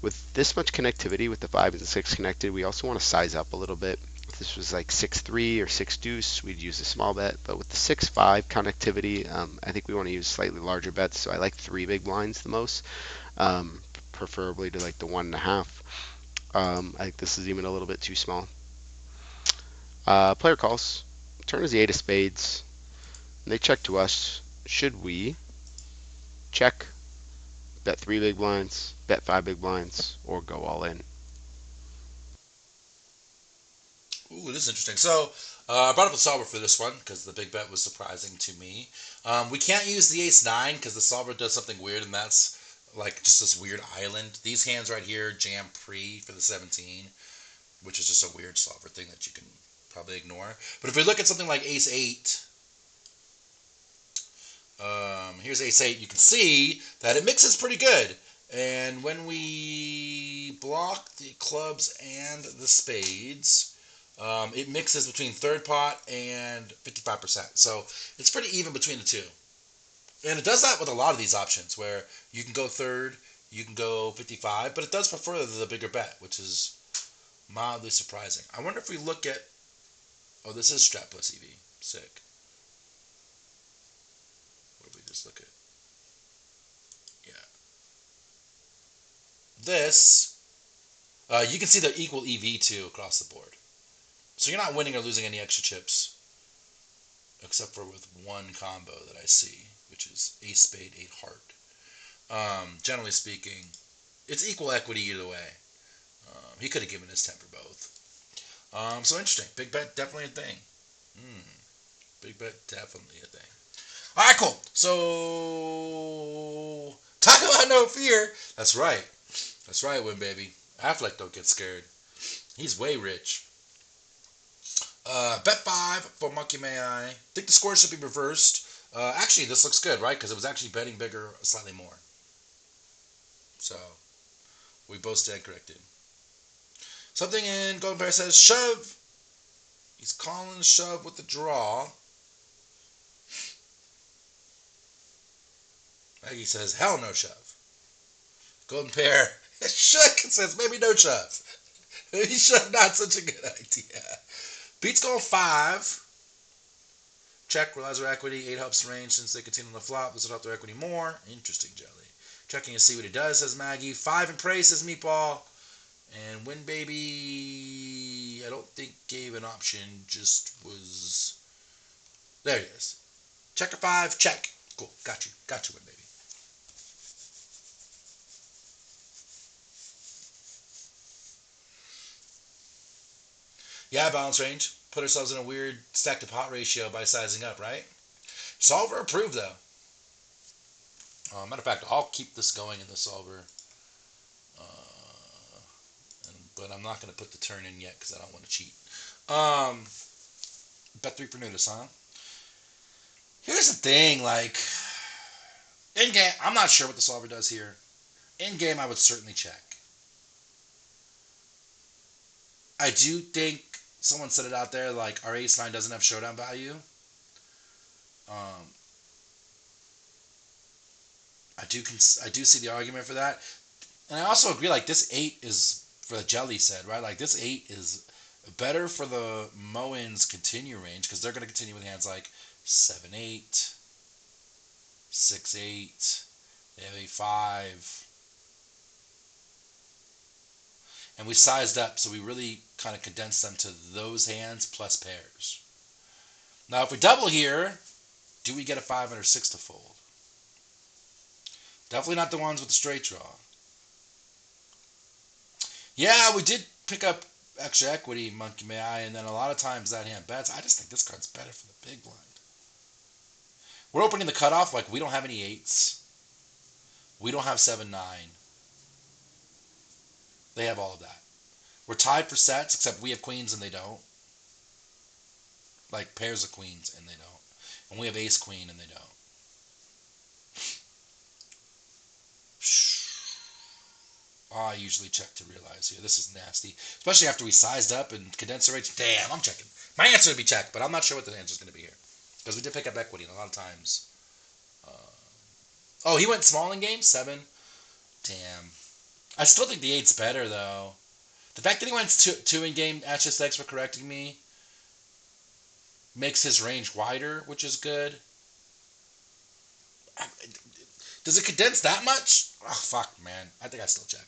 With this much connectivity, with the 5 and 6 connected, we also want to size up a little bit. If this was like 6-3 or 6 deuce, we'd use a small bet. But with the 6-5 connectivity, I think we want to use slightly larger bets. So I like 3 big blinds the most, preferably to like the 1.5. I think this is even a little bit too small. Player calls. Turn is the 8 of spades. And they check to us. Should we check, bet 3 big blinds, bet 5 big blinds, or go all in? Ooh, this is interesting. So, I brought up the solver for this one because the big bet was surprising to me. We can't use the ace 9 because the solver does something weird, and that's like just this weird island. These hands right here jam pre for the 17, which is just a weird solver thing that you can probably ignore. But if we look at something like ace 8, here's ace 8, you can see that it mixes pretty good. And when we block the clubs and the spades, it mixes between third pot and 55%. So it's pretty even between the two. And it does that with a lot of these options where you can go third, you can go 55, but it does prefer the bigger bet, which is mildly surprising. I wonder if we look at... Oh, this is strat plus EV. Sick. What if we just look at... Yeah. This, you can see the equal EV too across the board. So you're not winning or losing any extra chips, except for with one combo that I see, which is ace spade, 8 heart. Generally speaking, it's equal equity either way. He could have given his 10 for both. So interesting. Big bet, definitely a thing. Big bet, definitely a thing. All right, cool. So, talk about no fear. That's right. That's right, Win Baby. Affleck don't get scared. He's way rich. Bet 5 for Monkey May I. Think the score should be reversed. Actually, this looks good, right? Because it was actually betting bigger, slightly more. So, we both stand corrected. Something in Golden Bear says shove. He's calling shove with the draw. Maggie says hell no shove. Golden Bear shook and says maybe no shove. Maybe shove not such a good idea. Beats going 5. Check, realize their equity. 8 helps range since they continue on the flop. This will help their equity more. Interesting, Jelly. Checking to see what he does, says Maggie. 5 and praise, says Meatball. And Win Baby, I don't think gave an option, just was... There it is. Checker 5, check. Cool, got you, Win Baby. Yeah, balance range. Put ourselves in a weird stack to pot ratio by sizing up, right? Solver approved, though. Matter of fact, I'll keep this going in the solver. But I'm not going to put the turn in yet because I don't want to cheat. Bet 3 for Nudis, huh? Here's the thing, like... In-game, I'm not sure what the solver does here. In-game, I would certainly check. I do think someone said it out there, like, our ace-9 doesn't have showdown value. I do see the argument for that. And I also agree, like, this 8 is, for the Jelly said, right? Like, this 8 is Better for the Moens continue range because they're going to continue with hands like 7-8, 6-8. They have 8-5. And we sized up, so we really kind of condensed them to those hands plus pairs. Now, if we double here, do we get a 5 and or 6 to fold? Definitely not the ones with the straight draw. Yeah, we did pick up extra equity, Monkey May I, and then a lot of times that hand bets. I just think this card's better for the big blind. We're opening the cutoff like we don't have any 8s. We don't have 7-9. They have all of that. We're tied for sets, except we have queens and they don't. Like pairs of queens and they don't. And we have ace queen and they don't. Oh, I usually check to realize here. This is nasty. Especially after we sized up and condensed the range. Damn, I'm checking. My answer would be check, but I'm not sure what the answer is going to be here. Because we did pick up equity and a lot of times. Oh, he went small in game? 7? Damn. I still think the 8's better, though. The fact that he went 2 in game, Ashes, thanks for correcting me, makes his range wider, which is good. Does it condense that much? Oh, fuck, man. I think I still check.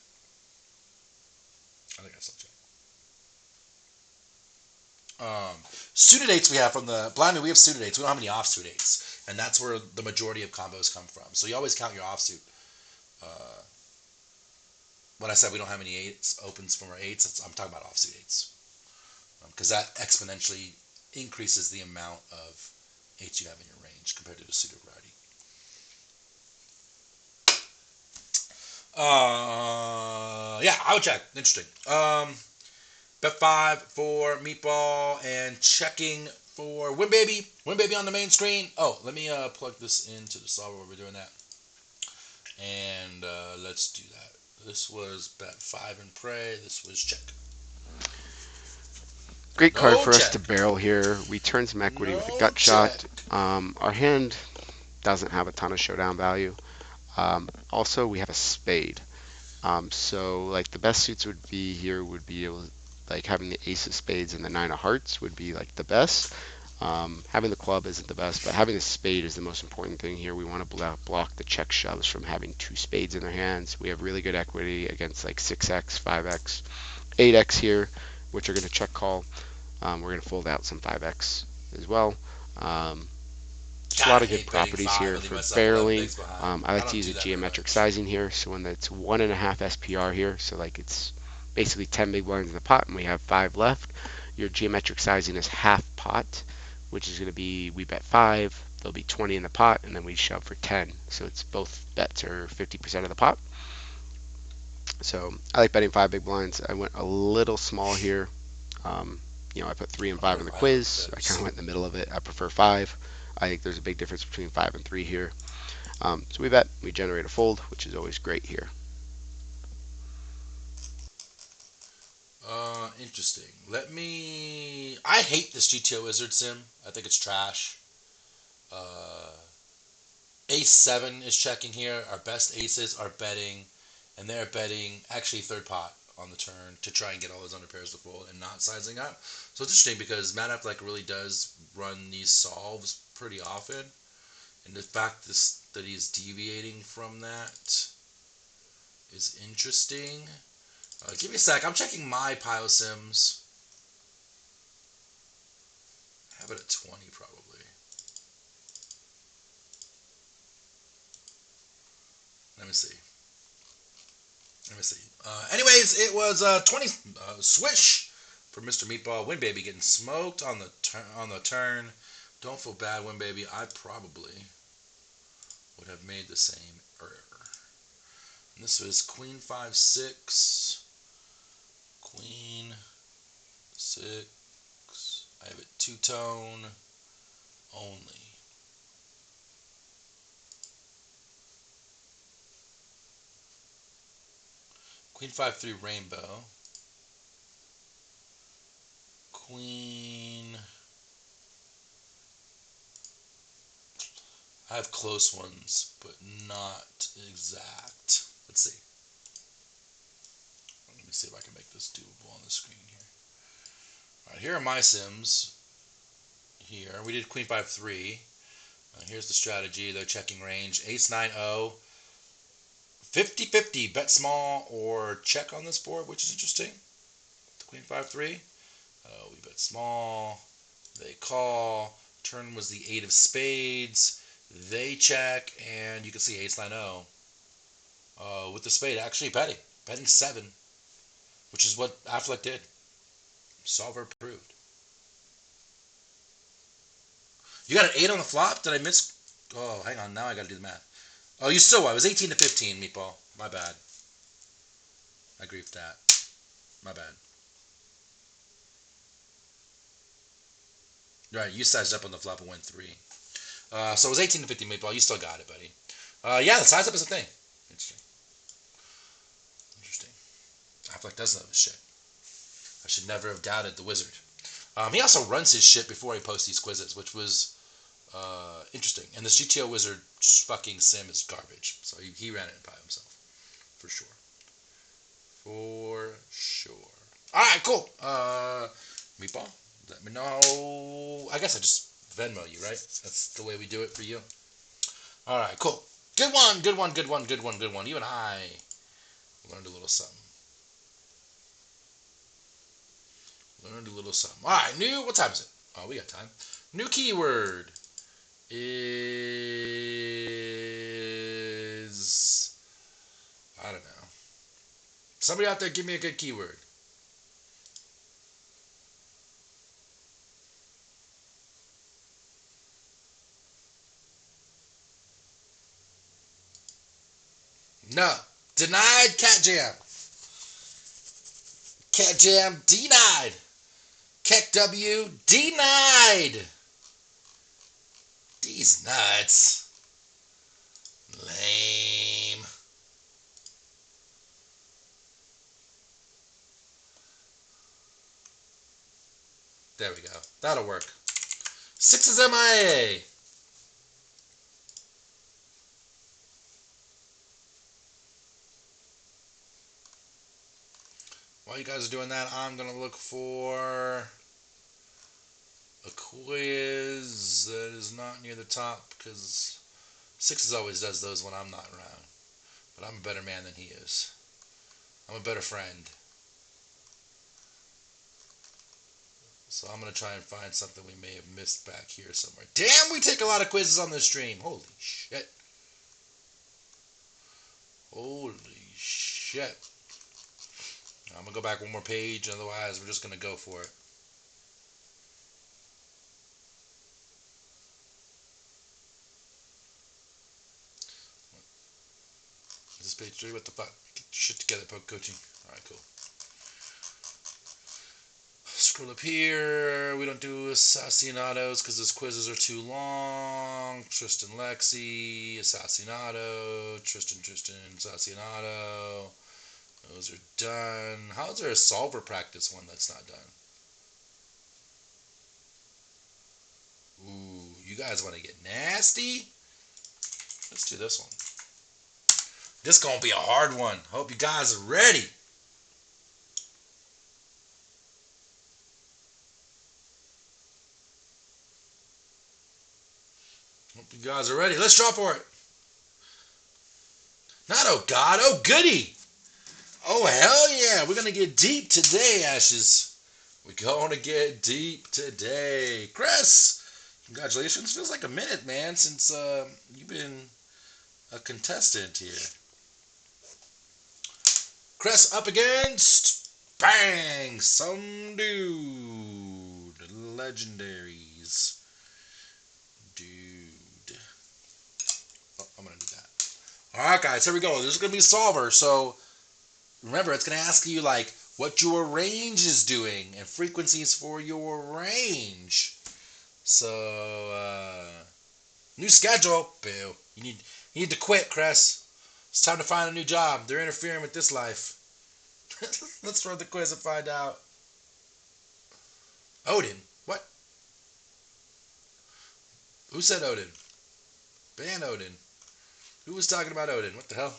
Suited 8s we have from the blind. We have suited 8s. We don't have any offsuit 8s. And that's where the majority of combos come from. So you always count your offsuit. When I said we don't have any 8s, opens from our 8s, I'm talking about offsuit 8s. Because that exponentially increases the amount of 8s you have in your range compared to the suited variety. Yeah, I would check. Interesting. Bet 5 for Meatball and checking for Win Baby. Win Baby on the main screen. Oh, let me plug this into the solver while we're doing that. And let's do that. This was Bet 5 and Pray. This was check. Great card No for us check. to barrel here. We turn some equity with a No gut shot. check. Our hand doesn't have a ton of showdown value. Also, we have a spade. So like the best suits would be here would be able to, like having the ace of spades and the 9 of hearts would be like the best. Having the club isn't the best, but having the spade is the most important thing here. We want to block the check shoves from having 2 spades in their hands. We have really good equity against like 6x, 5x, 8x here, which are going to check call. We're going to fold out some 5x as well. Just a lot of good properties here for barreling. I like to use a geometric sizing here, so when it's 1.5 SPR here, so like it's basically 10 big blinds in the pot and we have 5 left, your geometric sizing is half pot, which is going to be we bet 5, there'll be 20 in the pot, and then we shove for 10. So it's both bets are 50% of the pot. So I like betting 5 big blinds. I went a little small here. I put 3 and 5 in the quiz. I kind of went in the middle of it. I prefer 5. I think there's a big difference between 5 and 3 here. So we bet, we generate a fold, which is always great here. Interesting. I hate this GTO Wizard sim. I think it's trash. Ace 7 is checking here. Our best aces are betting, and they're betting actually third pot on the turn to try and get all those under pairs to fold and not sizing up. So it's interesting because Matt Affleck really does run these solves pretty often, and the fact that he's deviating from that is interesting. Give me a sec. I'm checking my Pio Sims. Have it at 20 probably. Let me see. Anyways, it was 20 swish for Mr. Meatball. Win Baby getting smoked on the turn. Don't feel bad, Win Baby. I probably would have made the same error. And this was Queen 5-6. Queen 6. I have it 2-tone only. Queen 5-3 rainbow. Queen. I have close ones, but not exact. Let's see. Let me see if I can make this doable on the screen here. All right, here are my sims. Here we did queen 5-3. Here's the strategy. They're checking range. Ace 9-0. 50-50. Bet small or check on this board, which is interesting. Queen 5-3. We bet small. They call. Turn was the 8 of spades. They check, and you can see Ace 9-0. With the spade, actually betting 7, which is what Affleck did. Solver approved. You got an 8 on the flop? Did I miss? Oh, hang on. Now I got to do the math. Oh, you still won. It was 18-15, Meatball. My bad. I griefed that. My bad. Right, you sized up on the flop and went 3. So it was 18-15, Meatball. You still got it, buddy. Yeah, the size up is a thing. Interesting. Affleck does know his shit. I should never have doubted the wizard. He also runs his shit before he posts these quizzes, which was interesting. And the GTO wizard fucking sim is garbage. So he ran it by himself. For sure. For sure. Alright, cool. Meatball, let me know. I guess I just Venmo you, right? That's the way we do it for you. Alright, cool. Good one. You and I learned a little something. Alright, what time is it? Oh, we got time. New keyword is, I don't know. Somebody out there give me a good keyword. No. Denied Cat Jam. Cat Jam denied. Keck W denied. These nuts. Lame. There we go. That'll work. 6 is MIA. While you guys are doing that, I'm going to look for a quiz that is not near the top, because 6 always does those when I'm not around. But I'm a better man than he is. I'm a better friend. So I'm going to try and find something we may have missed back here somewhere. Damn, we take a lot of quizzes on this stream. Holy shit. Holy shit. I'm going to go back one more page, otherwise we're just going to go for it. Is this page 3? What the fuck? Get your shit together, Poke Coaching. Alright, cool. Scroll up here. We don't do Assassinatos because those quizzes are too long. Tristan Lexi, Assassinato, Tristan, Assassinato. Those are done. How is there a solver practice one that's not done? Ooh, you guys want to get nasty? Let's do this one. This is going to be a hard one. Hope you guys are ready. Hope you guys are ready. Let's draw for it. Not oh God, oh goody. Oh hell yeah. We're going to get deep today, Ashes. We're going to get deep today. Chris, congratulations. Feels like a minute, man, since you've been a contestant here. Chris up against, bang, some dude. Legendaries. Dude. Oh, I'm going to do that. Alright, guys, here we go. This is going to be solver. So, remember, it's going to ask you, like, what your range is doing and frequencies for your range. So, new schedule. Boo. You need to quit, Chris. It's time to find a new job. They're interfering with this life. Let's run the quiz and find out. Odin? What? Who said Odin? Ban Odin. Who was talking about Odin? What the hell?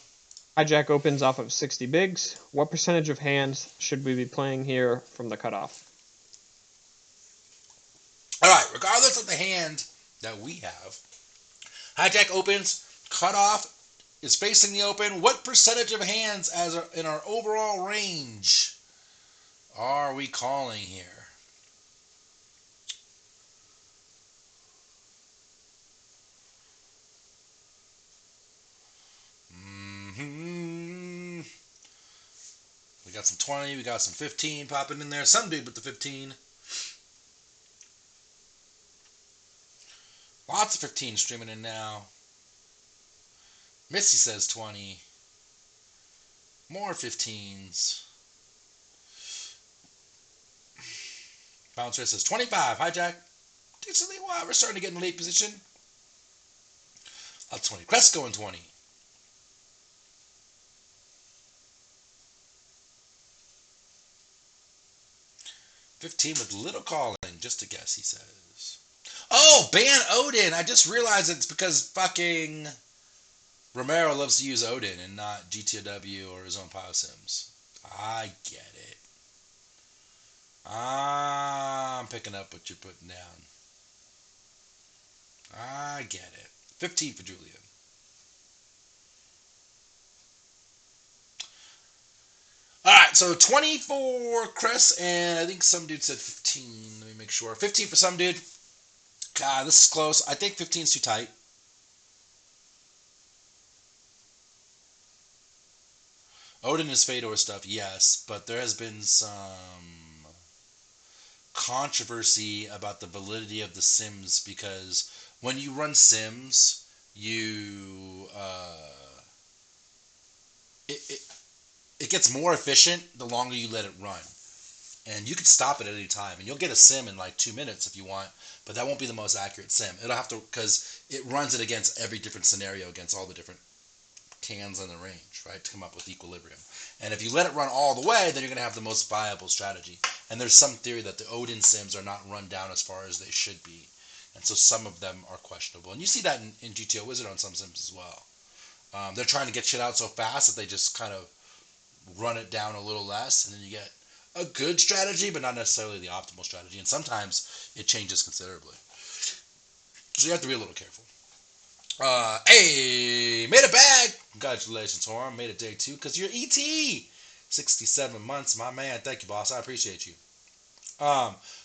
Hijack opens off of 60 bigs. What percentage of hands should we be playing here from the cutoff? hand that we have. Hijack opens, cutoff is facing the open. What percentage of hands in our overall range are we calling here? We got some 20, we got some 15 popping in there. Some dude with the 15. Lots of 15 streaming in now. Missy says 20. More 15s. Bouncer says 25. Hijack. Decently wide. We're starting to get in late position. Up 20. Crest going 20. $15 with little calling. Just a guess, he says. Oh, ban Odin. I just realized it's because fucking Romero loves to use Odin and not GTW or his own Power Sims. I get it. I'm picking up what you're putting down. I get it. 15 for Julian. Alright, so 20 for Chris, and I think some dude said 15. Let me make sure. 15 for some dude. God, this is close. I think 15 is too tight. Odin is Fedor stuff, yes, but there has been some controversy about the validity of the Sims because when you run Sims, it gets more efficient the longer you let it run. And you can stop it at any time. And you'll get a sim in like 2 minutes if you want, but that won't be the most accurate sim. It'll have to, because it runs it against every different scenario, against all the different cans on the range, right, to come up with equilibrium. And if you let it run all the way, then you're going to have the most viable strategy. And there's some theory that the Odin sims are not run down as far as they should be. And so some of them are questionable. And you see that in GTO Wizard on some sims as well. They're trying to get shit out so fast that they just kind of run it down a little less, and then you get a good strategy, but not necessarily the optimal strategy. And sometimes it changes considerably. So you have to be a little careful. Hey, made a bag. Congratulations, Horn. Made it day 2 because you're ET. 67 months, my man. Thank you, boss. I appreciate you.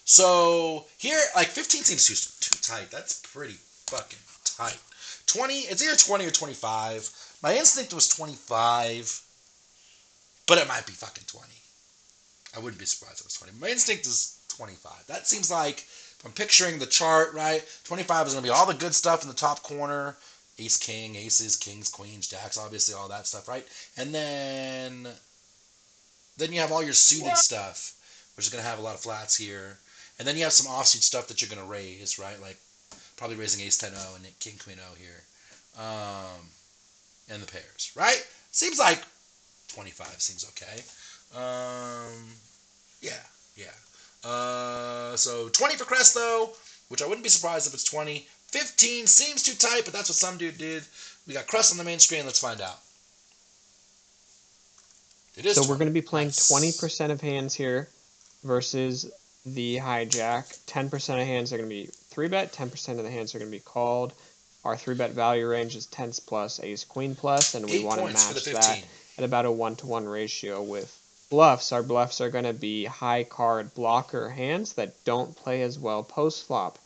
So here, like 15 seems too tight. That's pretty fucking tight. 20, it's either 20 or 25. My instinct was 25, but it might be fucking 20. I wouldn't be surprised if it was 20. My instinct is 25. That seems like, if I'm picturing the chart, right, 25 is going to be all the good stuff in the top corner. Ace, king, aces, kings, queens, jacks, obviously all that stuff, right? And then you have all your suited stuff, which is going to have a lot of flats here. And then you have some offsuit stuff that you're going to raise, right? Like probably raising ace 10-0 and king queen 0 here. And the pairs, right? Seems like 25 seems okay. So 20 for Crest, though, which I wouldn't be surprised if it's 20. 15 seems too tight, but that's what some dude did. We got Crest on the main screen. Let's find out. It is So 20. we're going to be playing Nice. 20% of hands here versus the hijack. 10% of hands are going to be 3-bet. 10% of the hands are going to be called. Our 3-bet value range is 10s plus, ace queen plus, and we 8 want to points for the match that 15. at about a 1-to-1 ratio with bluffs. Our bluffs are going to be high card blocker hands that don't play as well post flop.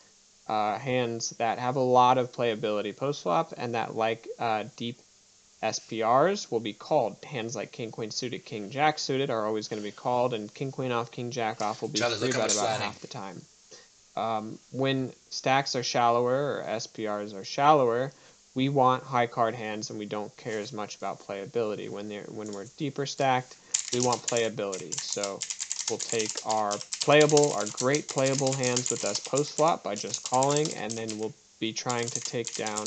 Hands that have a lot of playability post flop and that like deep SPRs will be called. Hands like king queen suited, king jack suited are always going to be called, and king queen off, king jack off will be Charlie, look 3-bet how about much flatting. half the time. When stacks are shallower or SPRs are shallower, we want high card hands and we don't care as much about playability. When we're deeper stacked, we want playability. So we'll take our great playable hands with us post flop by just calling, and then we'll be trying to take down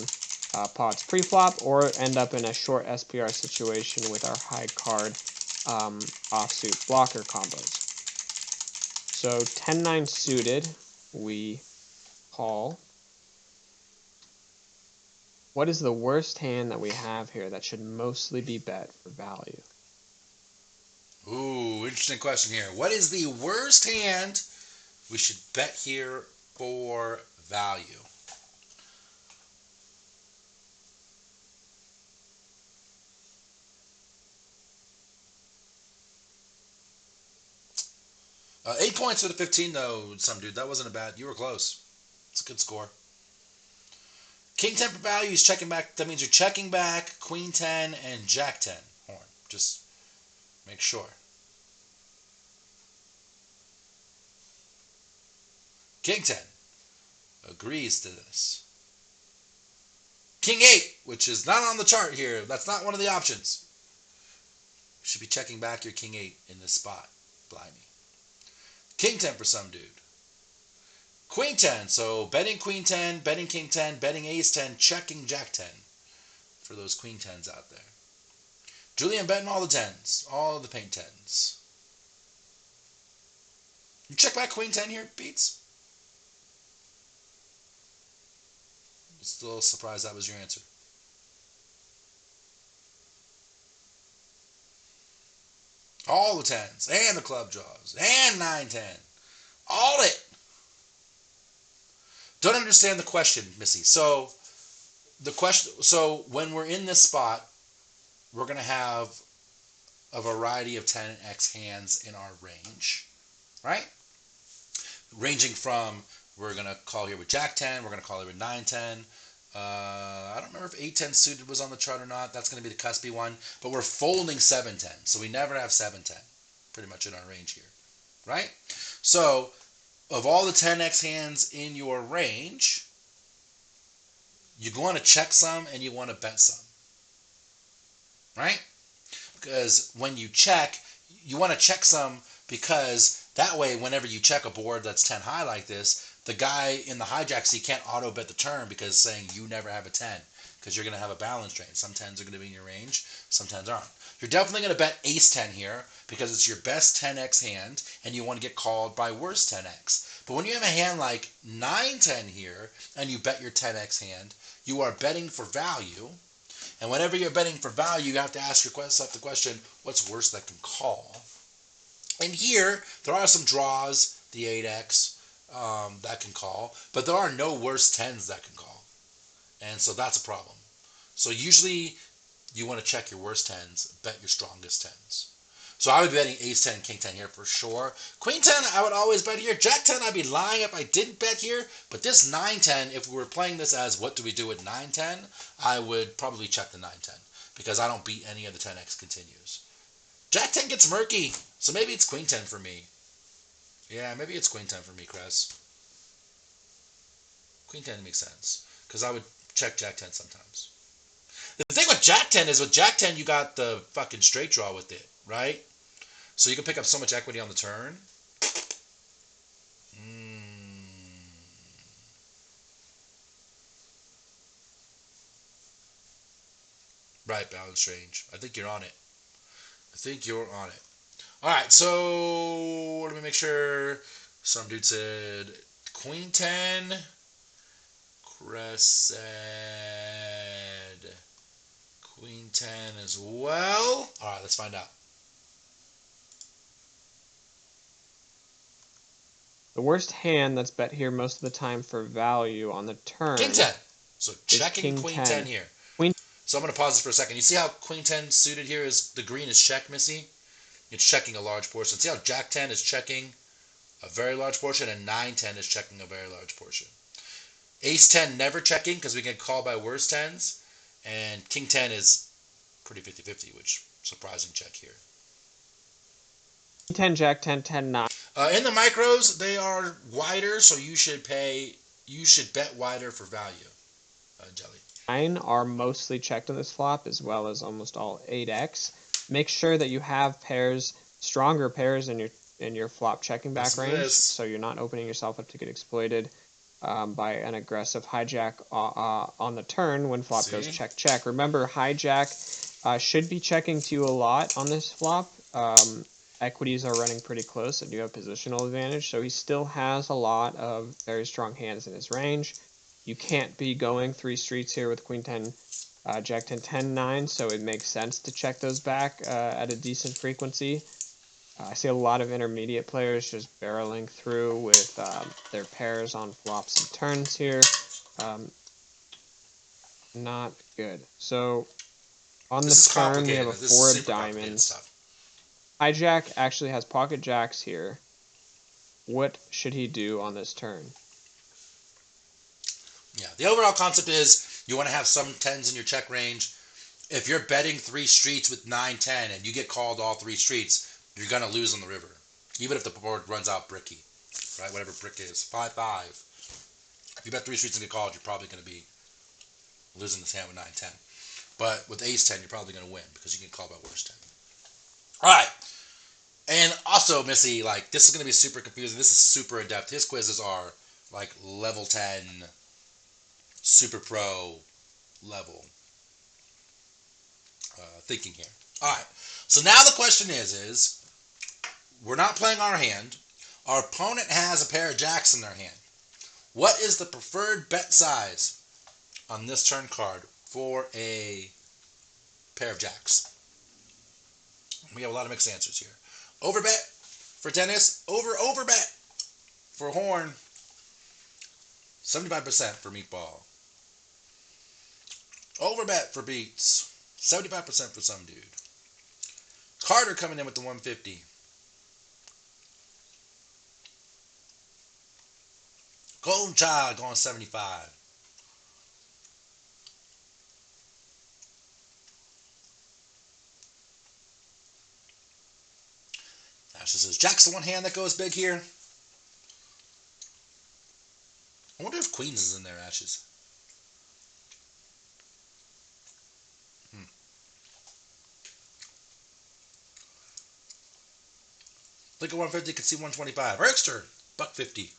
pots pre-flop or end up in a short SPR situation with our high card offsuit blocker combos. So 10-9 suited, we call. What is the worst hand that we have here that should mostly be bet for value? Ooh, interesting question here. What is the worst hand we should bet here for value. Eight points for the 15, though, some dude. That wasn't a bad. You were close. It's a good score. King 10 for value is checking back. That means you're checking back Queen 10 and Jack 10 horn. Just make sure. King 10 agrees to this. King 8, which is not on the chart here. That's not one of the options. You should be checking back your King 8 in this spot. Blimey. King 10 for some dude. Queen 10, so betting Queen 10, betting King 10, betting Ace 10, checking Jack 10 for those Queen 10s out there. Julian betting all the 10s, all the paint 10s. You check back Queen 10 here, Beats? Just a little surprised that was your answer. All the 10s, and the club draws, and 9-10. All it. Don't understand the question, Missy. So when we're in this spot, we're going to have a variety of 10x hands in our range, right? Ranging from, we're going to call here with Jack 10, we're going to call here with 9-10. I don't remember if 8-10 suited was on the chart or not. That's going to be the cuspy one. But we're folding 7-10, so we never have 7-10 pretty much in our range here, right? So of all the 10x hands in your range, you want to check some and you want to bet some, right? Because when you check, you want to check some because that way whenever you check a board that's 10 high like this, the guy in the hijack seat can't auto bet the turn because it's saying you never have a 10 because you're going to have a balance drain. Some 10s are going to be in your range, some 10s aren't. You're definitely going to bet ace 10 here because it's your best 10x hand and you want to get called by worse 10x. But when you have a hand like 9-10 here and you bet your 10x hand, you are betting for value. And whenever you're betting for value, you have to ask yourself the question, what's worse that can call? And here, there are some draws, the 8x, that can call, but there are no worse 10s that can call. And so that's a problem. So usually you want to check your worst 10s, bet your strongest 10s. So I would be betting ace 10 and king 10 here for sure. Queen 10, I would always bet here. Jack 10, I'd be lying if I didn't bet here. But this 9-10, if we were playing this as what do we do with 9-10, I would probably check the 9-10 because I don't beat any of the 10x continues. Jack 10 gets murky, so maybe it's queen 10 for me. Yeah, maybe it's queen 10 for me, Chris. Queen 10 makes sense because I would check Jack 10 sometimes. The thing with Jack 10 is with Jack 10, you got the fucking straight draw with it, right? So you can pick up so much equity on the turn. Right, balance range. I think you're on it. All right, so let me make sure. Some dude said queen 10. Chris said queen 10 as well. All right, let's find out. The worst hand that's bet here most of the time for value on the turn. King 10. So checking King queen 10. 10 here. Queen. So I'm going to pause this for a second. You see how queen 10 suited here is the green is check, Missy? It's checking a large portion. See how Jack 10 is checking a very large portion and 9-10 is checking a very large portion. Ace 10 never checking because we get called by worse 10s. And King 10 is pretty 50-50, which surprising check here. 10, Jack 10, 10, 9. In the micros, they are wider, so you should bet wider for value, Jelly. 9 are mostly checked on this flop, as well as almost all 8x. Make sure that you have pairs, stronger pairs in your flop checking back range, so you're not opening yourself up to get exploited by an aggressive hijack on the turn when flop goes check check. Remember, hijack should be checking to you a lot on this flop. Equities are running pretty close and you have positional advantage, so he still has a lot of very strong hands in his range. You can't be going 3 streets here with queen 10, jack 10, 10, 9, so it makes sense to check those back at a decent frequency. I see a lot of intermediate players just barreling through with their pairs on flops and turns here. Not good. So on This the is turn, we have complicated. a This is 4 of super complicated diamonds. stuff. Hijack actually has pocket jacks here. What should he do on this turn? Yeah, the overall concept is you want to have some tens in your check range. If you're betting 3 streets with 9-10 and you get called all 3 streets, you're going to lose on the river. Even if the board runs out bricky, right? Whatever brick is. 5-5. If you bet 3 streets and get called, you're probably going to be losing this hand with 9-10. But with ace-10, you're probably going to win because you get called by worse 10. All right. And also, Missy, like, this is going to be super confusing. This is super in-depth. His quizzes are, like, level 10, super pro level thinking here. All right. So now the question is we're not playing our hand. Our opponent has a pair of jacks in their hand. What is the preferred bet size on this turn card for a pair of jacks? We have a lot of mixed answers here. Overbet for Dennis. Overbet for Horn. 75% for Meatball. Overbet for Beats. 75% for some dude. Carter coming in with the 150. Golden Child going 75. Ashes says, Jack's the one hand that goes big here. I wonder if Queens is in there, Ashes. Look at 150, can see 125. Erkster, $1.50.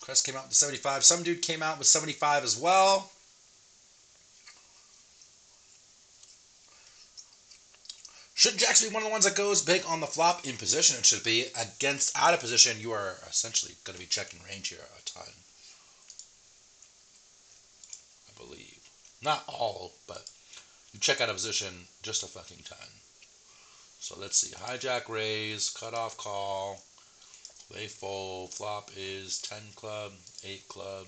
Crest came out with 75. Some dude came out with 75 as well. Should Jacks be one of the ones that goes big on the flop? In position, it should be. Against out of position, you are essentially going to be checking range here a ton. I believe. Not all, but you check out of position just a fucking ton. So let's see. Hijack raise, cutoff call. They fold. Flop is 10 club, 8 club,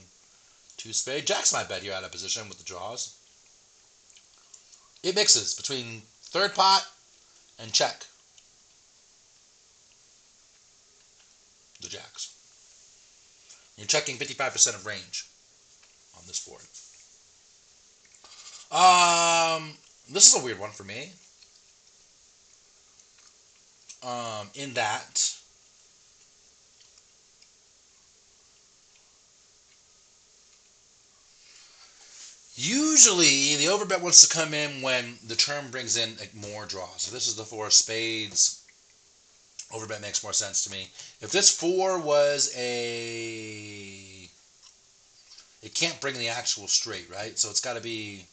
2 spade. Jack's my bet here out of position with the draws. It mixes between third pot and check. The jacks. You're checking 55% of range on this board. This is a weird one for me. In that usually the overbet wants to come in when the turn brings in like more draws. So this is the 4 of spades. Overbet makes more sense to me. If this 4 was a... It can't bring the actual straight, right? So it's got to be...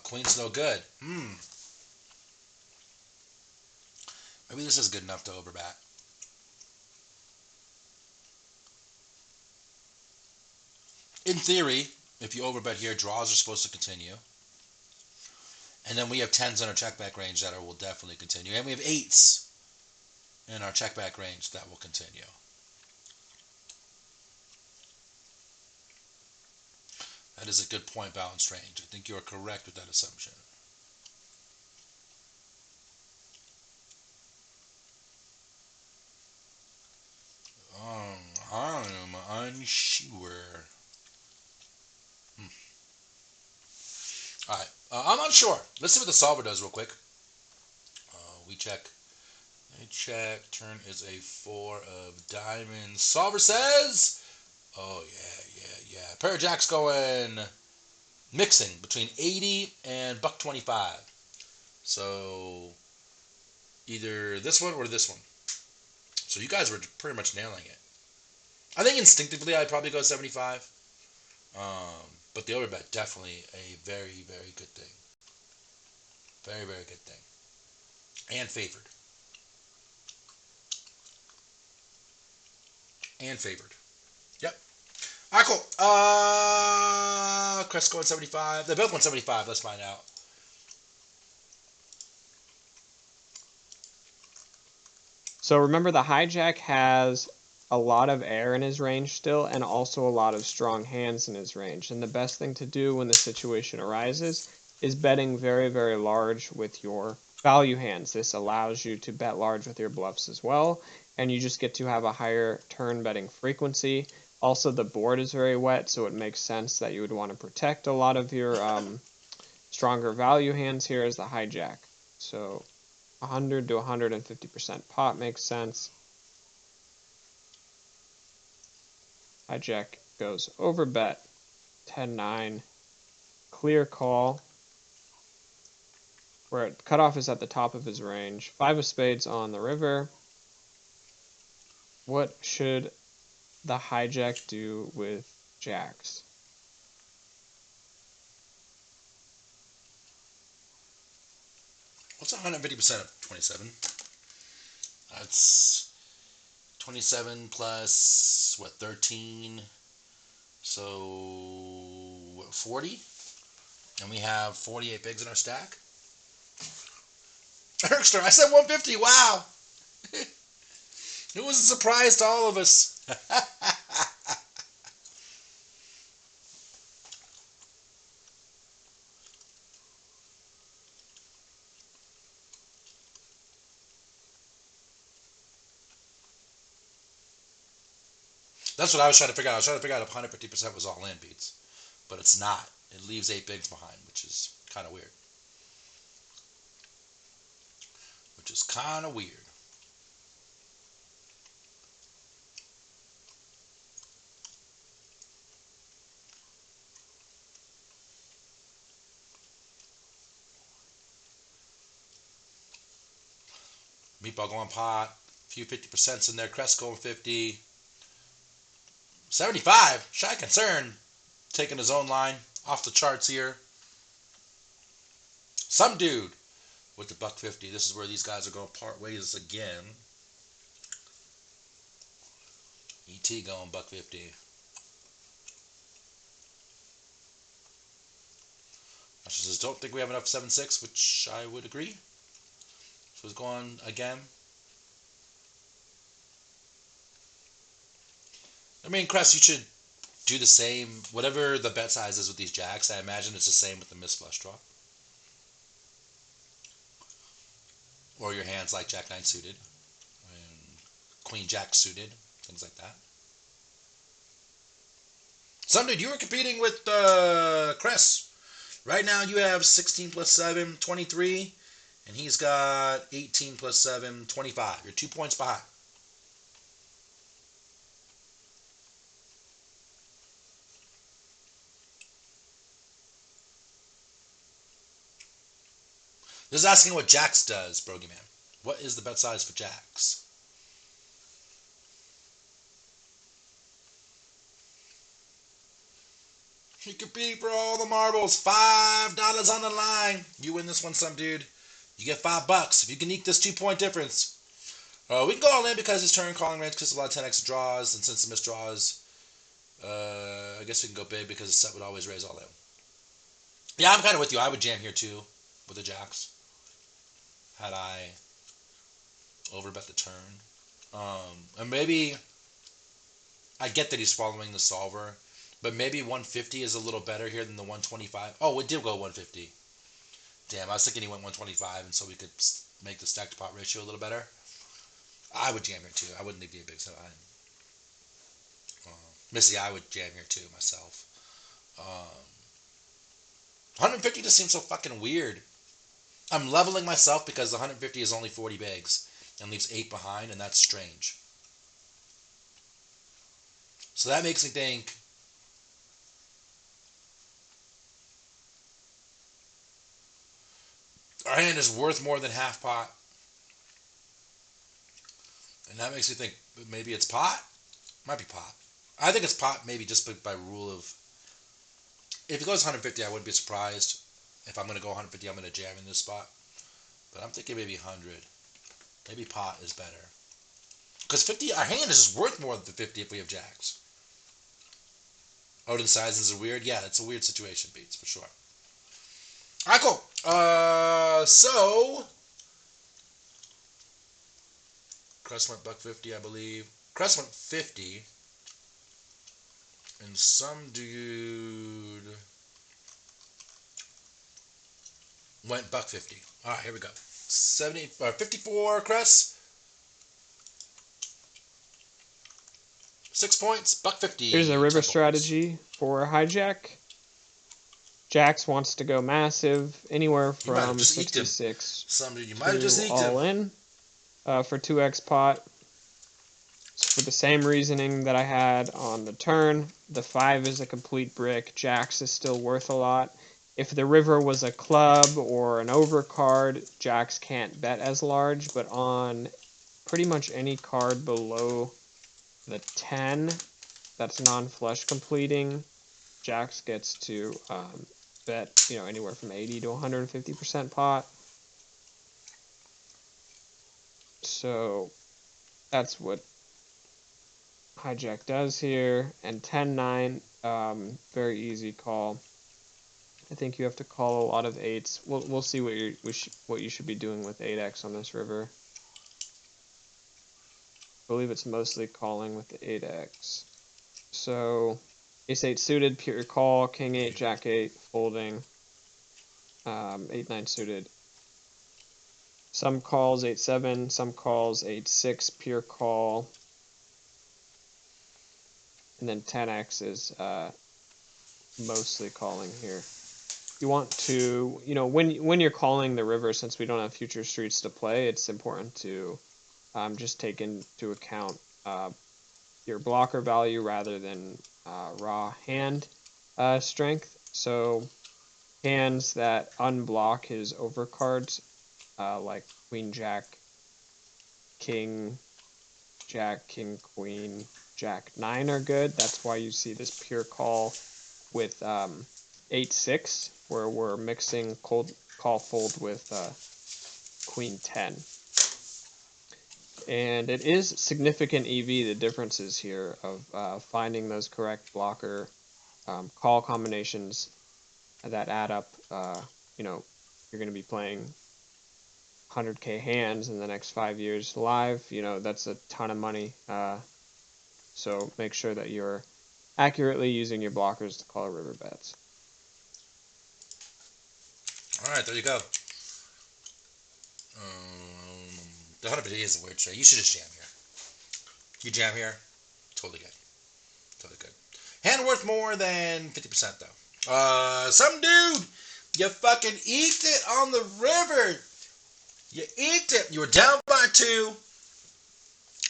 Queen's no good. Maybe this is good enough to overbet. In theory, if you overbet here, draws are supposed to continue. And then we have 10s in our checkback range that will definitely continue. And we have 8s in our checkback range that will continue. That is a good point balanced range. I think you are correct with that assumption. I am unsure. Alright, I'm unsure. Let's see what the solver does real quick. We check. They check. Turn is a 4 of diamonds. Solver says, oh yeah. Pair of jacks going mixing between 80 and $1.25. So either this one or this one. So you guys were pretty much nailing it. I think instinctively I'd probably go 75. But the overbet, definitely a very, very good thing. Very, very good thing. And favored. And favored. Yep. All right, cool. Crest going 75. They both went 75. Let's find out. So remember, the hijack has a lot of air in his range still, and also a lot of strong hands in his range. And the best thing to do when the situation arises is betting very, very large with your value hands. This allows you to bet large with your bluffs as well, and you just get to have a higher turn betting frequency. Also, the board is very wet, so it makes sense that you would want to protect a lot of your stronger value hands here as the hijack. So 100 to 150% pot makes sense. Hijack goes over bet, 10-9, clear call, where cutoff is at the top of his range. 5 of spades on the river. What should the hijack do with jacks? What's 150% of 27? That's 27 plus, what, 13? So, what, 40? And we have 48 bigs in our stack. Erkster, I said 150. Wow. It was a surprise to all of us. That's what I was trying to figure out. I was trying to figure out if 150% was all in beats. But it's not. It leaves 8 bigs behind, which is kind of weird. Meatball going pot. A few 50% in there. Crest going 50. 75. Shy Concern taking his own line. Off the charts here. Some dude with the buck 50. This is where these guys are going to part ways again. ET going buck 50. She says, don't think we have enough 7-6, which I would agree. So it's going again. I mean, Crest, you should do the same. Whatever the bet size is with these jacks, I imagine it's the same with the missed flush draw. Or your hands like Jack 9 suited. And Queen Jack suited. Things like that. Some dude, you were competing with Crest. Right now you have 16 plus 7, 23. And he's got 18 plus 7, 25. You're 2 points behind. This is asking what Jacks does, Bogeyman. What is the bet size for Jacks? You compete for all the marbles. $5 on the line. You win this one, some dude. You get $5 if you can eke this 2-point difference. We can go all in because his turn calling range because a lot of 10x draws, and since the missed draws, I guess we can go big because the set would always raise all in. Yeah, I'm kind of with you. I would jam here too with the jacks. Had I overbet the turn. And maybe I get that he's following the solver, but maybe 150 is a little better here than the 125. Oh, it did go 150. Damn, I was thinking he went 125, and so we could make the stack to pot ratio a little better. I would jam here too. I wouldn't leave the big set behind. Missy, I would jam here too myself. 150 just seems so fucking weird. I'm leveling myself because the 150 is only 40 bigs and leaves 8 behind, and that's strange. So that makes me think our hand is worth more than half pot. And that makes me think maybe it's pot. Might be pot. I think it's pot maybe just by rule of... If it goes 150, I wouldn't be surprised. If I'm going to go 150, I'm going to jam in this spot. But I'm thinking maybe 100. Maybe pot is better. Because 50, our hand is just worth more than 50 if we have jacks. Odin sizes are weird. Yeah, it's a weird situation, Beats, for sure. All right, cool. So Crest went $1.50, I believe. Crest went 50, and some dude went $1.50. All right, here we go. 54 Crest. 6 points, $1.50. Here's a river 10 points. strategy for hijack. Jax wants to go massive, anywhere You might have from just eked him. 66 Some dude, you might have just to eked all him. in for 2x pot. So for the same reasoning that I had on the turn, the 5 is a complete brick. Jax is still worth a lot. If the river was a club or an overcard, Jax can't bet as large, but on pretty much any card below the 10 that's non-flush completing, Jax gets to bet, anywhere from 80 to 150% pot. So that's what hijack does here. And 10-9, very easy call. I think you have to call a lot of 8s. We'll see what you should be doing with 8x on this river. I believe it's mostly calling with the 8x. So Ace-8 suited, pure call. King-8, Jack-8, folding. 8-9 suited. Some calls 8-7, some calls 8-6, pure call. And then 10x is mostly calling here. You want to, when you're calling the river, since we don't have future streets to play, it's important to just take into account your blocker value rather than raw hand strength. So hands that unblock his overcards, like Queen Jack, King Jack, King Queen, Jack 9 are good. That's why you see this pure call with 8-6, where we're mixing cold call fold with Queen 10. And it is significant EV, the differences here of finding those correct blocker call combinations that add up. You're going to be playing 100K hands in the next 5 years live. That's a ton of money. So make sure that you're accurately using your blockers to call river bets. All right, there you go. The 100 is a weird trade. You should just jam here. You jam here, totally good. Totally good. Hand worth more than 50% though. Some dude, you fucking eked it on the river. You eked it. You were down by 2.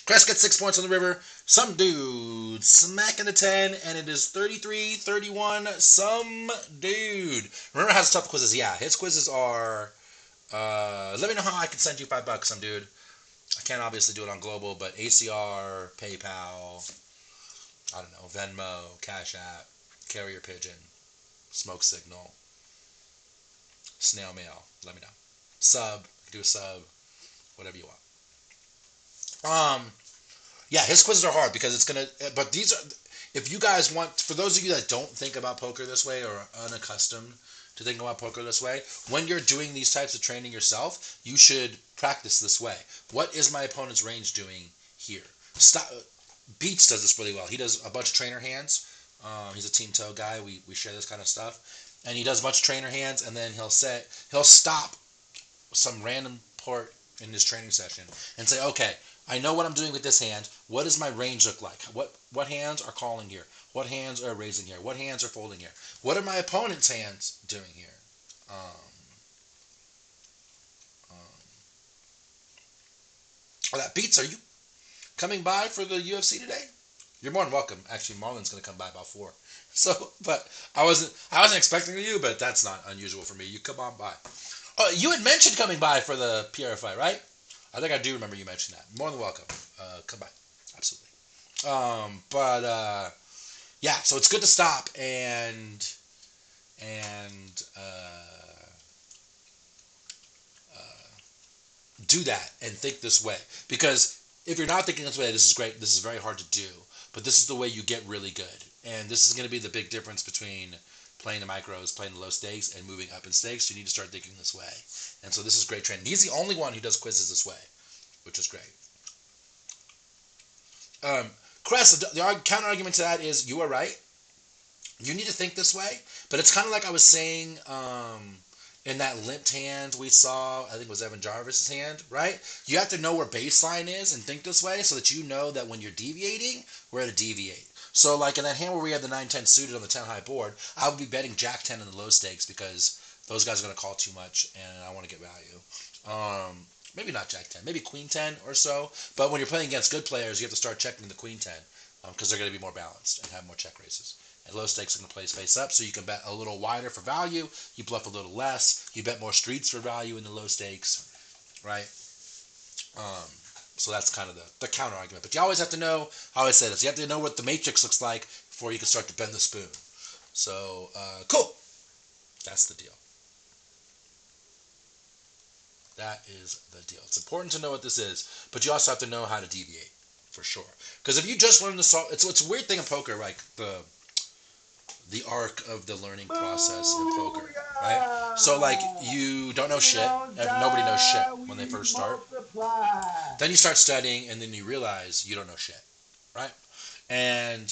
Crest gets 6 points on the river. Some dude smacking the 10, and it is 33-31. Some dude. Remember how his tough quizzes? Yeah, his quizzes are. Let me know how I can send you $5. Some dude. I can't obviously do it on global, but ACR, PayPal, I don't know, Venmo, Cash App, Carrier Pigeon, Smoke Signal, Snail Mail. Let me know. Sub, do a sub, whatever you want. Yeah, his quizzes are hard because it's gonna. But these are, if you guys want, for those of you that don't think about poker this way or are unaccustomed to think about poker this way, when you're doing these types of training yourself, you should practice this way. What is my opponent's range doing here? Beats does this really well. He does a bunch of trainer hands. He's a team toe guy. We share this kind of stuff, and he does a bunch of trainer hands, and then he'll stop some random port in this training session and say, okay, I know what I'm doing with this hand. What does my range look like? What hands are calling here? What hands are raising here? What hands are folding here? What are my opponent's hands doing here? That Beats, are you coming by for the UFC today? You're more than welcome. Actually, Marlon's going to come by about 4. So, but I wasn't expecting you, but that's not unusual for me. You come on by. Oh, you had mentioned coming by for the PR fight, right? I think I do remember you mentioned that. More than welcome. Come by. Absolutely. Yeah, so it's good to stop and do that and think this way. Because if you're not thinking this way, this is great. This is very hard to do. But this is the way you get really good. And this is going to be the big difference between playing the micros, playing the low stakes, and moving up in stakes. You need to start thinking this way. And so this is great training. He's the only one who does quizzes this way, which is great. Cress, the counter argument to that is you are right. You need to think this way, but it's kind of like I was saying in that limped hand we saw, I think it was Evan Jarvis's hand, right? You have to know where baseline is and think this way so that you know that when you're deviating, where to deviate. So like in that hand where we had the 9-10 suited on the 10 high board, I would be betting Jack 10 in the low stakes because those guys are going to call too much and I want to get value. Maybe not Jack 10, maybe Queen 10 or so. But when you're playing against good players, you have to start checking the Queen 10 because they're going to be more balanced and have more check raises. And low stakes are going to play face up, so you can bet a little wider for value. You bluff a little less. You bet more streets for value in the low stakes, right? So that's kind of the counter argument. But you always have to know, how I always say this, you have to know what the matrix looks like before you can start to bend the spoon. So, cool. That's the deal. That is the deal. It's important to know what this is, but you also have to know how to deviate, for sure. Because if you just learn to solve, it's a weird thing in poker, like the arc of the learning process in poker, right? So like you don't know shit, and nobody knows shit when they first start. Then you start studying, and then you realize you don't know shit, right? And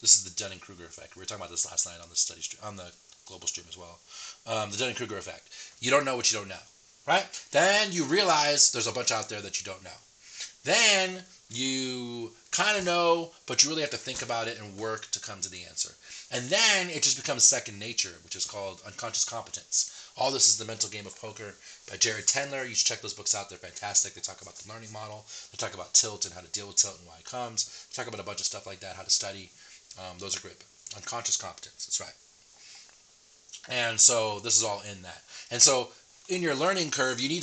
this is the Dunning-Kruger effect. We were talking about this last night on the study stream, on the global stream as well. The Dunning-Kruger effect. You don't know what you don't know, right? Then you realize there's a bunch out there that you don't know. Then you kind of know, but you really have to think about it and work to come to the answer. And then it just becomes second nature, which is called unconscious competence. All this is The Mental Game of Poker by Jared Tendler. You should check those books out. They're fantastic. They talk about the learning model. They talk about tilt and how to deal with tilt and why it comes. They talk about a bunch of stuff like that, how to study. Those are great. Unconscious competence. That's right. And so this is all in that. And so in your learning curve, you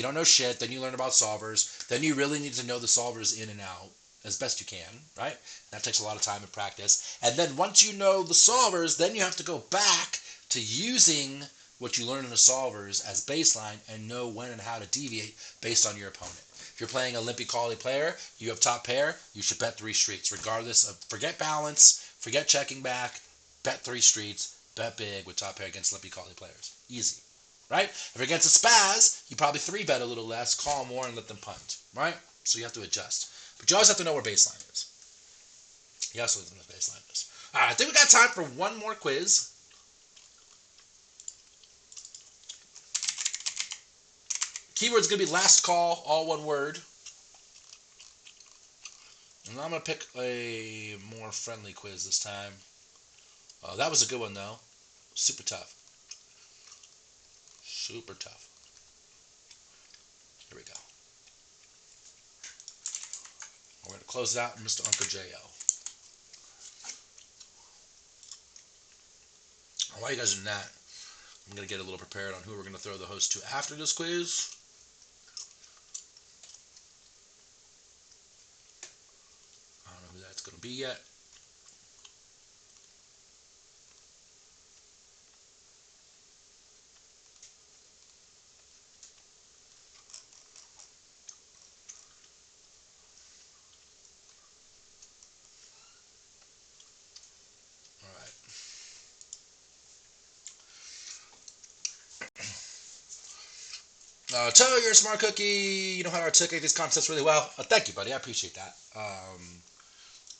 don't know shit, then you learn about solvers, then you really need to know the solvers in and out as best you can, right? That takes a lot of time and practice. And then once you know the solvers, then you have to go back to using what you learn in the solvers as baseline and know when and how to deviate based on your opponent. If you're playing a limpy quality player, you have top pair, you should bet 3 streets, regardless of, forget balance, forget checking back, bet 3 streets, bet big with top pair against limpy quality players. Easy. Right? If you're against a spaz, you probably 3-bet a little less, call more, and let them punt. Right? So you have to adjust. But you always have to know where baseline is. You also have to know where baseline is. All right, I think we got time for one more quiz. Keyword's going to be last call, all one word. And I'm going to pick a more friendly quiz this time. That was a good one, though. Super tough. Super tough. Here we go. We're going to close it out with Mr. Uncle J.O. While you guys are doing that, I'm going to get a little prepared on who we're going to throw the host to after this quiz. I don't know who that's going to be yet. Toe, you're a smart cookie. You know how to articulate these concepts really well. Thank you, buddy. I appreciate that.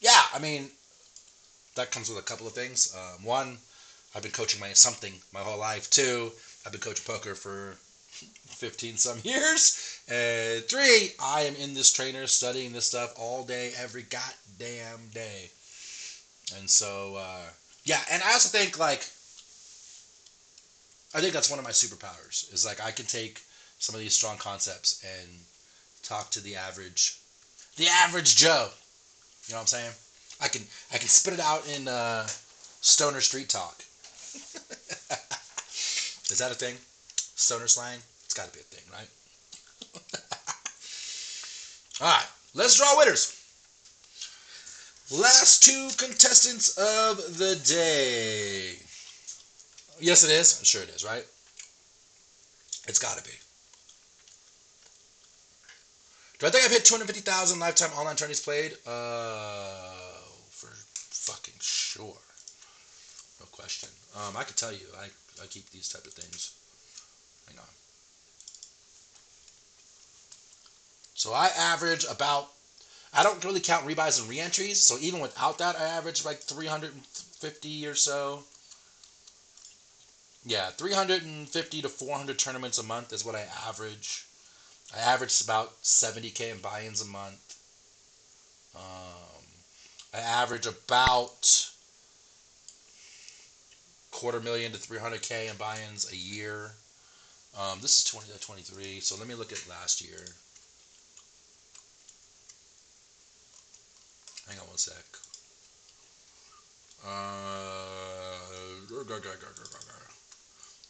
Yeah, I mean, that comes with a couple of things. One, I've been coaching my whole life. 2, I've been coaching poker for 15-some years. And 3, I am in this trainer studying this stuff all day, every goddamn day. And so, yeah, and I also think, I think that's one of my superpowers, is I can take some of these strong concepts and talk to the average Joe. You know what I'm saying? I can spit it out in stoner street talk. Is that a thing? Stoner slang? It's got to be a thing, right? All right, let's draw winners. Last 2 contestants of the day. Yes, it is. Sure it is, right? It's got to be. Do I think I've hit 250,000 lifetime online tourneys played? For fucking sure. No question. I could tell you, I keep these type of things. Hang on. So I average about, I don't really count rebuys and reentries, so even without that, I average like 350 or so. Yeah, 350 to 400 tournaments a month is what I average. I average about 70K in buy-ins a month. I average about $250,000 to 300K in buy-ins a year. This is 2023, so let me look at last year. Hang on one sec.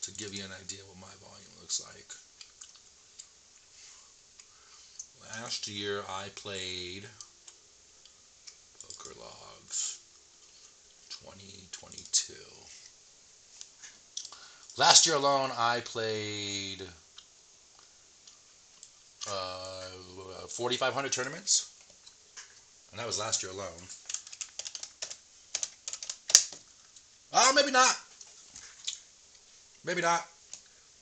To give you an idea what my volume looks like. Last year I played Poker Logs 2022. Last year alone I played 4,500 tournaments. And that was last year alone. Oh, maybe not. Maybe not.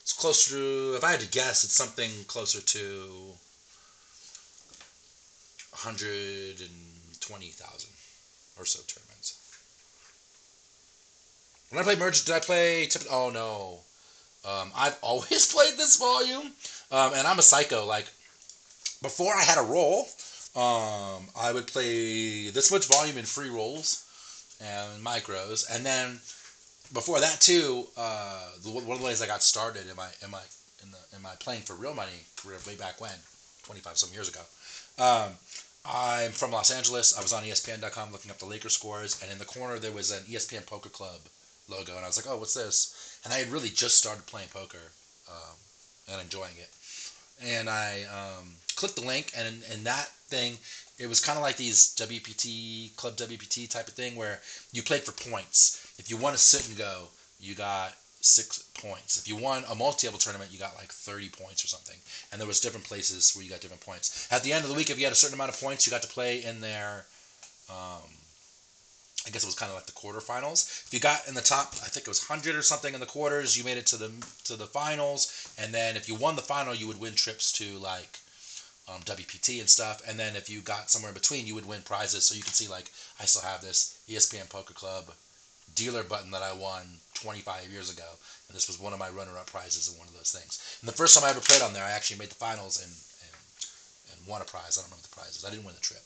It's closer to, if I had to guess, it's something closer to 120,000 or so tournaments. When I played Merge, did I play? Oh no. I've always played this volume, and I'm a psycho. Like, before I had a roll, I would play this much volume in free rolls and micros, and then before that too, one of the ways I got started in my playing for real money career way back when, 25 some years ago. I'm from Los Angeles. I was on ESPN.com looking up the Lakers scores, and in the corner there was an ESPN Poker Club logo, and I was like, oh, what's this? And I had really just started playing poker and enjoying it. And I clicked the link, and in that thing, it was kind of like these WPT, Club WPT type of thing where you played for points. If you won a sit and go, you got 6 points. If you won a multi-level tournament, you got like 30 points or something. And there was different places where you got different points. At the end of the week, if you had a certain amount of points, you got to play in their, I guess it was kind of like the quarterfinals. If you got in the top, I think it was 100 or something in the quarters, you made it to the finals. And then if you won the final, you would win trips to like WPT and stuff. And then if you got somewhere in between, you would win prizes. So you can see, like, I still have this ESPN Poker Club dealer button that I won 25 years ago. And this was one of my runner-up prizes in one of those things. And the first time I ever played on there, I actually made the finals and won a prize. I don't remember the prizes. I didn't win the trip.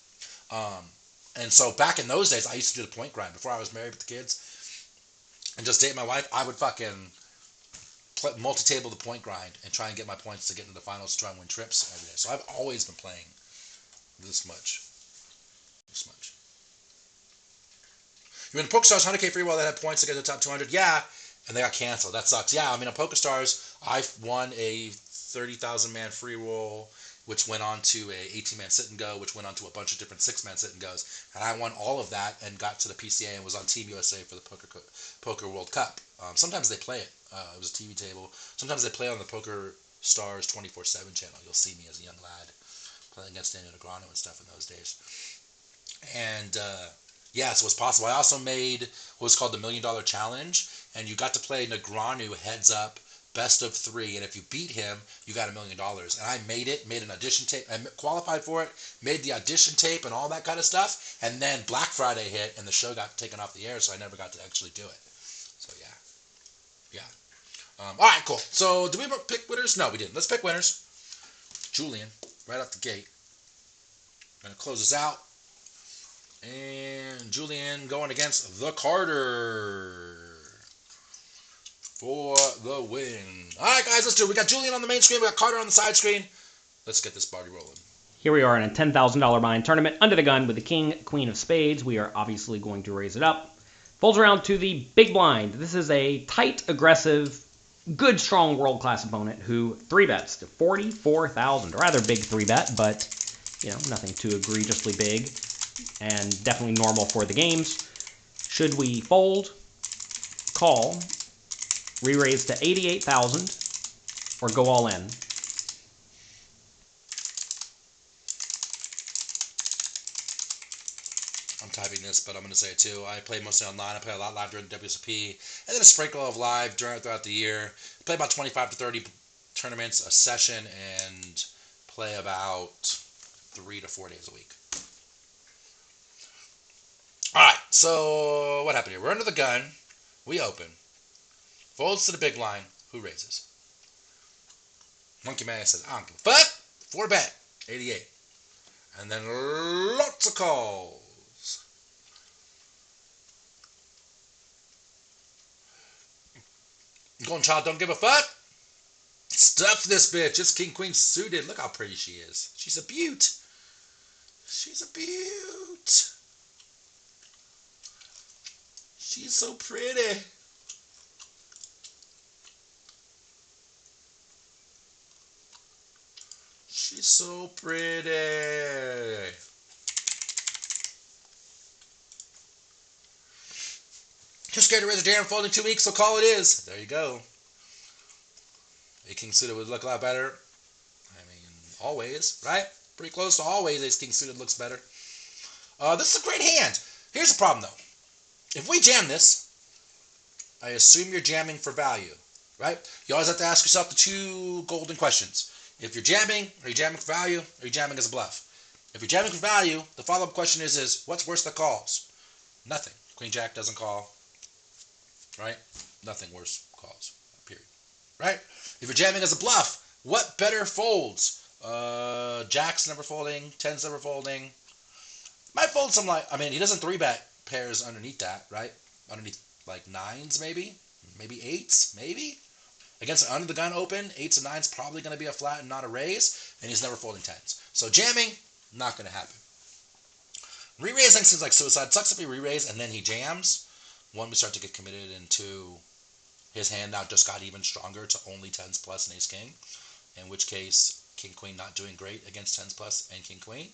And so back in those days, I used to do the point grind. Before I was married with the kids and just date my wife, I would fucking multi-table the point grind and try and get my points to get into the finals to try and win trips every day. So I've always been playing this much. This much. You win the PokerStars 100K free roll that had points to get to the top 200? Yeah, and they got canceled. That sucks. Yeah, I mean, on PokerStars, I won a 30,000 man free roll, which went on to a 18-man sit and go, which went on to a bunch of different 6-man sit and goes. And I won all of that and got to the PCA and was on Team USA for the Poker World Cup. Sometimes they play it. It was a TV table. Sometimes they play on the PokerStars 24/7 channel. You'll see me as a young lad playing against Daniel Negreanu and stuff in those days. And yeah, so it's possible. I also made what was called the $1 Million Challenge, and you got to play Negreanu heads up, best of 3, and if you beat him, you got $1 million. And I made an audition tape. I qualified for it, made the audition tape and all that kind of stuff, and then Black Friday hit, and the show got taken off the air, so I never got to actually do it. So yeah. All right, cool. So did we pick winners? No, we didn't. Let's pick winners. Julian, right off the gate. I'm going to close this out. And Julian going against the Carter for the win. All right, guys, let's do it. We got Julian on the main screen. We got Carter on the side screen. Let's get this party rolling. Here we are in a $10,000 buy-in tournament under the gun with the king, queen of spades. We are obviously going to raise it up. Folds around to the big blind. This is a tight, aggressive, good, strong world-class opponent who 3-bets to 44,000. A rather big 3-bet, but, you know, nothing too egregiously big and definitely normal for the games. Should we fold, call, re-raise to 88,000, or go all in? I'm typing this, but I'm going to say it too. I play mostly online. I play a lot live during the WSOP, and then a sprinkle of live throughout the year. I play about 25 to 30 tournaments a session, and play about 3 to 4 days a week. All right, so what happened here? We're under the gun. We open. Folds to the big line. Who raises? Monkey Man says, I don't give a fuck. 4-bet. 88. And then lots of calls. Golden Child don't give a fuck. Stuff this bitch. It's King Queen suited. Look how pretty she is. She's a beaut. She's a beaut. She's so pretty. She's so pretty. Too scared to raise a jam, folding 2 weeks, so call it is. There you go. A king suited would look a lot better. I mean, always, right? Pretty close to always ace king suited looks better. This is a great hand. Here's the problem, though. If we jam this, I assume you're jamming for value, right? You always have to ask yourself the 2 golden questions. If you're jamming, are you jamming for value, or are you jamming as a bluff? If you're jamming for value, the follow-up question is what's worse that calls? Nothing. Queen Jack doesn't call. Right? Nothing worse calls. Period. Right? If you're jamming as a bluff, what better folds? Jack's never folding. 10's never folding. Might fold some like, I mean, he doesn't 3-bet pairs underneath that, right? Underneath like 9s maybe? Maybe 8s? Maybe? Against an under-the-gun open, 8s and 9s probably going to be a flat and not a raise, and he's never folding 10s. So jamming, not going to happen. Re-raising seems like suicide. Sucks if he re-raise and then he jams. 1, we start to get committed, and 2, his hand now just got even stronger to only 10s plus and ace-king, in which case, king-queen not doing great against 10s plus and king-queen.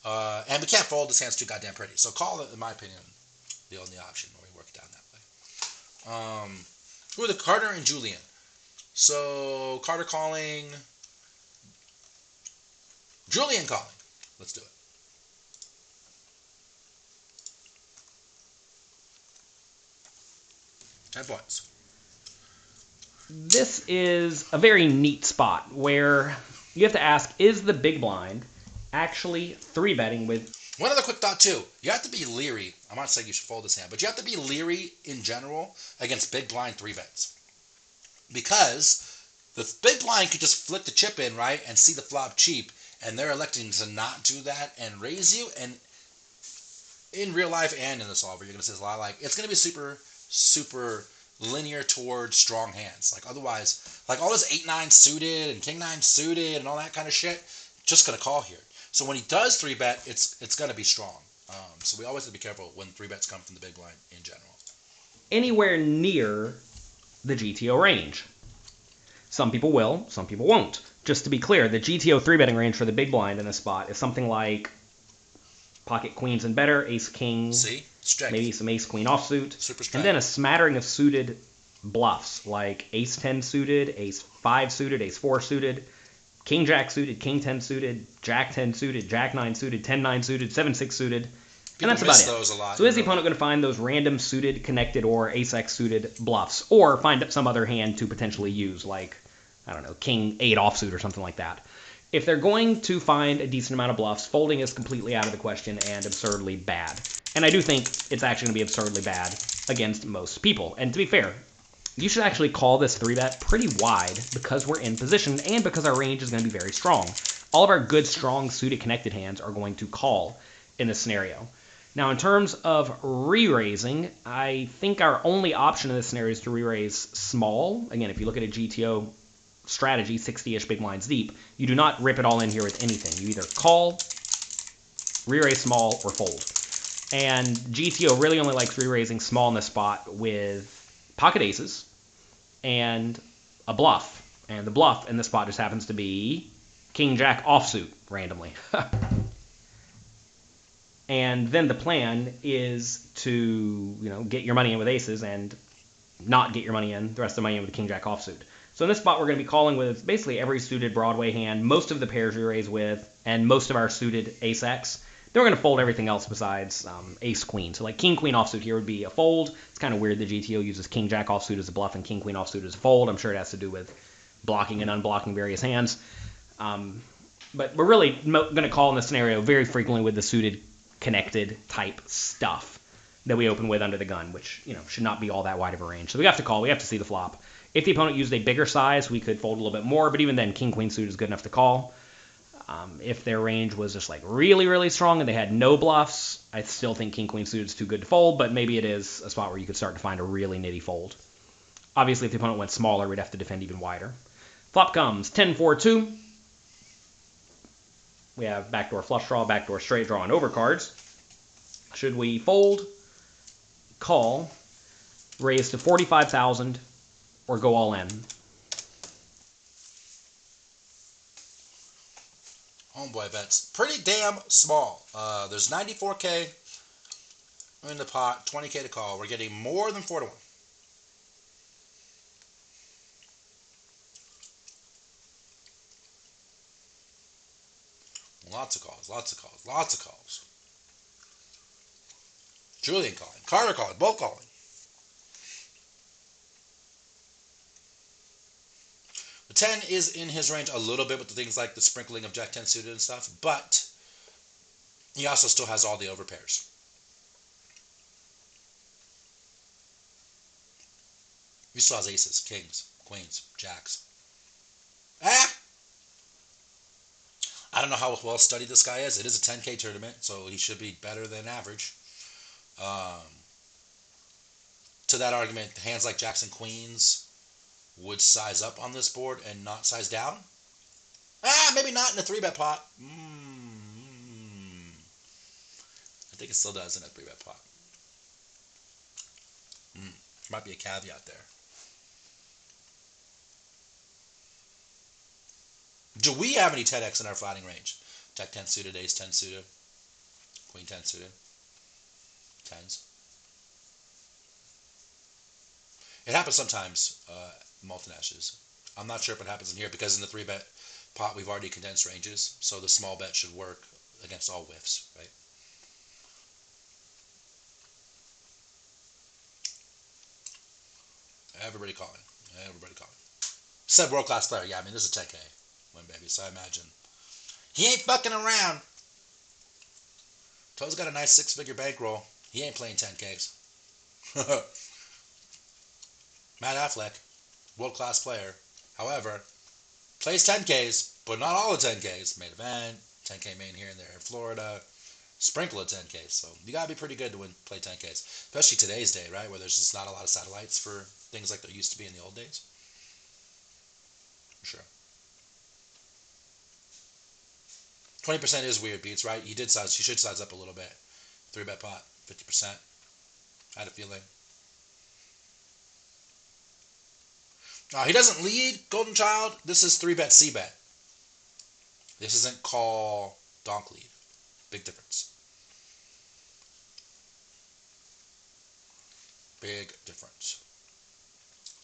And we can't fold, this hand's too goddamn pretty. So call it, in my opinion, the only option when we work it down that way. Who are the Carter and Julian? So, Carter calling, Julian calling. Let's do it. Points. This is a very neat spot where you have to ask, is the big blind actually 3-betting with... One other quick thought, too. You have to be leery. I'm not saying you should fold this hand, but you have to be leery in general against big blind 3-bets. Because the big blind could just flick the chip in, right, and see the flop cheap, and they're electing to not do that and raise you. And in real life and in the solver, you're going to see a lot like, it's going to be super linear towards strong hands. Like otherwise, like all this 8-9 suited and king-9 suited and all that kind of shit, just going to call here. So when he does 3-bet, it's going to be strong. So we always have to be careful when 3-bets come from the big blind in general. Anywhere near the GTO range. Some people will, some people won't. Just to be clear, the GTO 3-betting range for the big blind in this spot is something like pocket queens and better, ace-king, maybe some ace-queen offsuit, and then a smattering of suited bluffs like ace-10 suited, ace-5 suited, ace-4 suited, king-jack suited, king-10 suited, jack-10 suited, jack-9 suited, 10-9 suited, 7-6 suited, and that's about it. Those a lot, so is the opponent going to find those random suited, connected, or ace-x suited bluffs, or find some other hand to potentially use, like, I don't know, king-8 offsuit or something like that? If they're going to find a decent amount of bluffs, folding is completely out of the question and absurdly bad. And I do think it's actually going to be absurdly bad against most people. And to be fair, you should actually call this 3-bet pretty wide because we're in position and because our range is going to be very strong. All of our good, strong, suited, connected hands are going to call in this scenario. Now, in terms of re-raising, I think our only option in this scenario is to re-raise small. Again, if you look at a GTO strategy, 60-ish big blinds deep, you do not rip it all in here with anything. You either call, re-raise small, or fold. And GTO really only likes re-raising small in this spot with pocket aces and a bluff. And the bluff in this spot just happens to be king-jack offsuit randomly. And then the plan is to, get your money in with aces and not get your money in, the rest of the money in with the king-jack offsuit. So in this spot, we're going to be calling with basically every suited Broadway hand, most of the pairs we raise with, and most of our suited ace-x. Then we're going to fold everything else besides ace queen. So like king queen offsuit here would be a fold. It's kind of weird the GTO uses king jack offsuit as a bluff and king queen offsuit as a fold. I'm sure it has to do with blocking and unblocking various hands. But we're really going to call in this scenario very frequently with the suited connected type stuff that we open with under the gun, which should not be all that wide of a range. So we have to call. We have to see the flop. If the opponent used a bigger size, we could fold a little bit more, but even then, king queen suit is good enough to call. If their range was just like really, really strong and they had no bluffs, I still think king queen suit is too good to fold, but maybe it is a spot where you could start to find a really nitty fold. Obviously, if the opponent went smaller, we'd have to defend even wider. Flop comes 10-4-2. We have backdoor flush draw, backdoor straight draw, and overcards. Should we fold, call, raise to 45,000, or go all in? Homeboy bets pretty damn small. There's 94K in the pot, 20K to call. We're getting more than 4 to 1. Lots of calls, lots of calls, lots of calls. Julian calling, Carter calling, both calling. The 10 is in his range a little bit with the things like the sprinkling of Jack 10 suited and stuff, but he also still has all the overpairs. He still has aces, kings, queens, jacks. I don't know how well studied this guy is. It is a 10K tournament, so he should be better than average. To that argument, hands like jacks and queens would size up on this board and not size down. Maybe not in a 3-bet pot. I think it still does in a 3-bet pot. Might be a caveat there. Do we have any 10x in our flatting range? Jack 10 suited, ace 10 suited, queen 10 suited, 10s. It happens sometimes, multi-ashes. I'm not sure if it happens in here because in the 3-bet pot we've already condensed ranges, so the small bet should work against all whiffs, right? Everybody calling. Everybody calling. Said world-class player. Yeah, I mean, this is a 10K win, baby, so I imagine. He ain't fucking around. Toe's got a nice 6-figure bankroll. He ain't playing 10Ks. Matt Affleck, world-class player. However, plays 10Ks, but not all the 10Ks. Main event, 10K main here and there in Florida. Sprinkle of 10Ks. So you got to be pretty good to play 10Ks. Especially today's day, right? Where there's just not a lot of satellites for things like there used to be in the old days. For sure. 20% is weird, Beats, right? He should size up a little bit. 3-bet pot, 50%. I had a feeling. He doesn't lead Golden Child. This is 3-bet C-bet. This isn't call donk lead. Big difference. Big difference.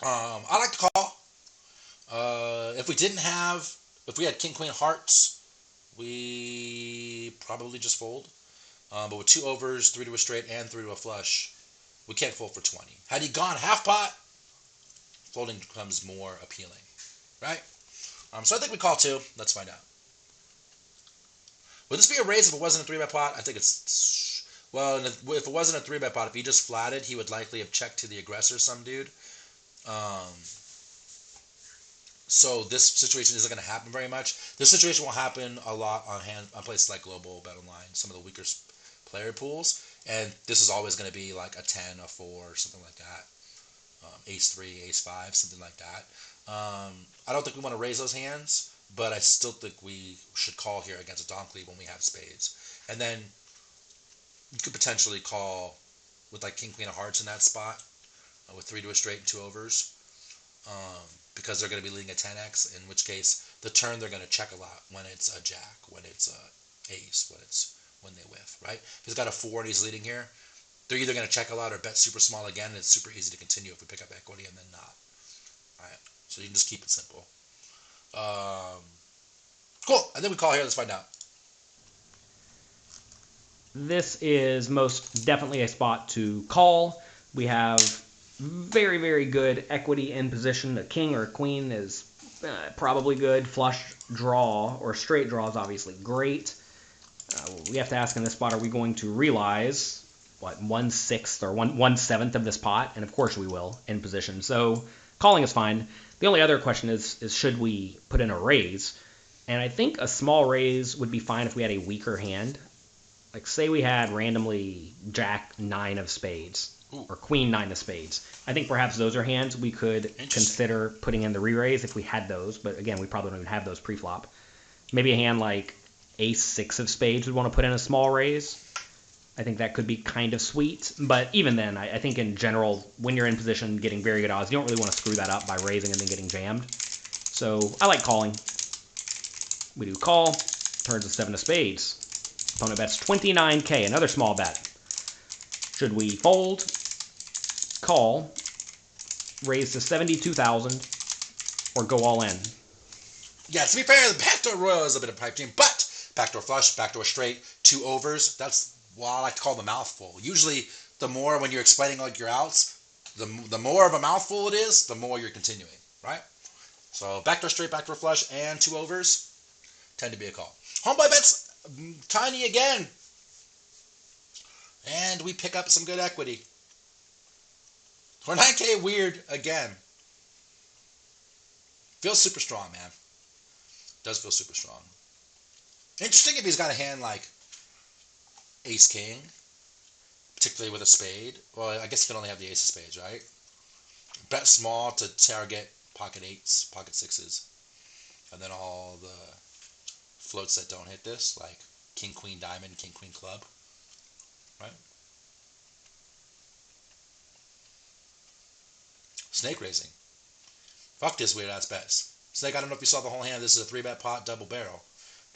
I like to call. If we had King Queen Hearts, we probably just fold. But with 2 overs, 3 to a straight, and 3 to a flush, we can't fold for 20. Had he gone half pot, folding becomes more appealing, right? So I think we call 2. Let's find out. Would this be a raise if it wasn't a 3-bet pot? I think it's... Well, if it wasn't a 3-bet pot, if he just flatted, he would likely have checked to the aggressor, some dude. So this situation isn't going to happen very much. This situation will happen a lot on places like Global, Bet Online, some of the weaker player pools. And this is always going to be like a 10, a 4, something like that. Ace 3, Ace 5, something like that. I don't think we want to raise those hands, but I still think we should call here against a donk lead when we have spades. And then you could potentially call with like King Queen of Hearts in that spot with 3 to a straight and 2 overs because they're going to be leading a 10x, in which case the turn they're going to check a lot when it's a jack, when it's a ace, when they whiff, right? If he's got a 4 and he's leading here, they're either going to check a lot or bet super small again, and it's super easy to continue if we pick up equity and then not. All right, so you can just keep it simple. Cool. And then we call here. Let's find out. this is most definitely a spot to call. We have very, very good equity in position. A king or a queen is probably good. Flush draw or straight draw is obviously great. We have to ask in this spot, are we going to realize, what, 1/6 or 1/7 of this pot? And of course we will in position. So calling is fine. The only other question is should we put in a raise? And I think a small raise would be fine if we had a weaker hand. Like, say we had randomly Jack 9 of spades or Queen 9 of spades. I think perhaps those are hands we could consider putting in the re-raise if we had those. But again, we probably don't even have those pre-flop. Maybe a hand like Ace 6 of spades would want to put in a small raise. I think that could be kind of sweet. But even then, I think in general, when you're in position getting very good odds, you don't really want to screw that up by raising and then getting jammed. So I like calling. We do call. Turns a 7 of spades. Opponent bets 29K, another small bet. Should we fold, call, raise to 72,000, or go all in? Yeah, to be fair, the backdoor royal is a bit of a pipe dream, but backdoor flush, backdoor straight, 2 overs, that's what I like to call the mouthful. Usually, the more when you're explaining like your outs, the more of a mouthful it is, the more you're continuing, right? So backdoor straight, backdoor flush, and 2 overs tend to be a call. Homeboy bets tiny again. And we pick up some good equity. For 9K, weird again. Feels super strong, man. Does feel super strong. Interesting if he's got a hand like Ace-King, particularly with a spade. Well, I guess you can only have the Ace of Spades, right? Bet small to target pocket 8s, pocket 6s, and then all the floats that don't hit this, like King, Queen, Diamond, King, Queen, Club, right? Snake raising. Fuck this weird ass bets. Snake, I don't know if you saw the whole hand. This is a 3-bet pot, double barrel.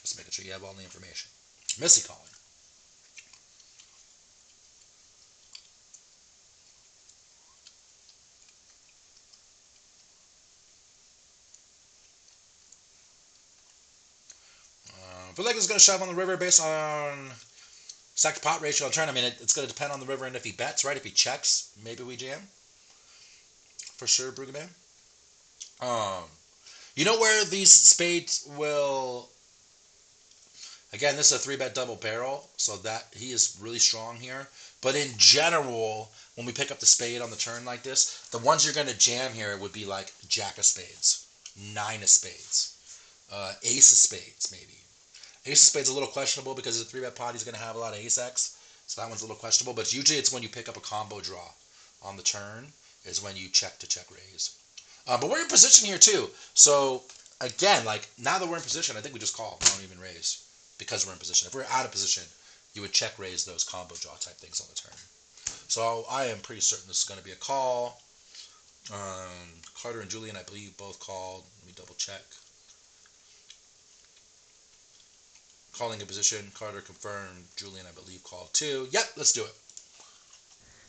Just making sure you have all the information. Missy calling. I feel like it's going to shove on the river based on stack to pot ratio on turn. I mean, it's going to depend on the river and if he bets, right? If he checks, maybe we jam. For sure, Brugaman. You know where these spades will... Again, this is a 3-bet double barrel, so that he is really strong here. But in general, when we pick up the spade on the turn like this, the ones you're going to jam here would be like Jack of spades, 9 of spades, Ace of spades, maybe. Ace of spades is a little questionable because it's a 3-bet pot. He's going to have a lot of Ace-X, so that one's a little questionable. But usually it's when you pick up a combo draw on the turn is when you check to check raise. But we're in position here too. So again, like now that we're in position, I think we just call. We don't even raise because we're in position. If we're out of position, you would check raise those combo draw type things on the turn. So I am pretty certain this is going to be a call. Carter and Julian, I believe, both called. Let me double check. Calling in position. Carter confirmed. Julian, I believe, called too. Yep, let's do it.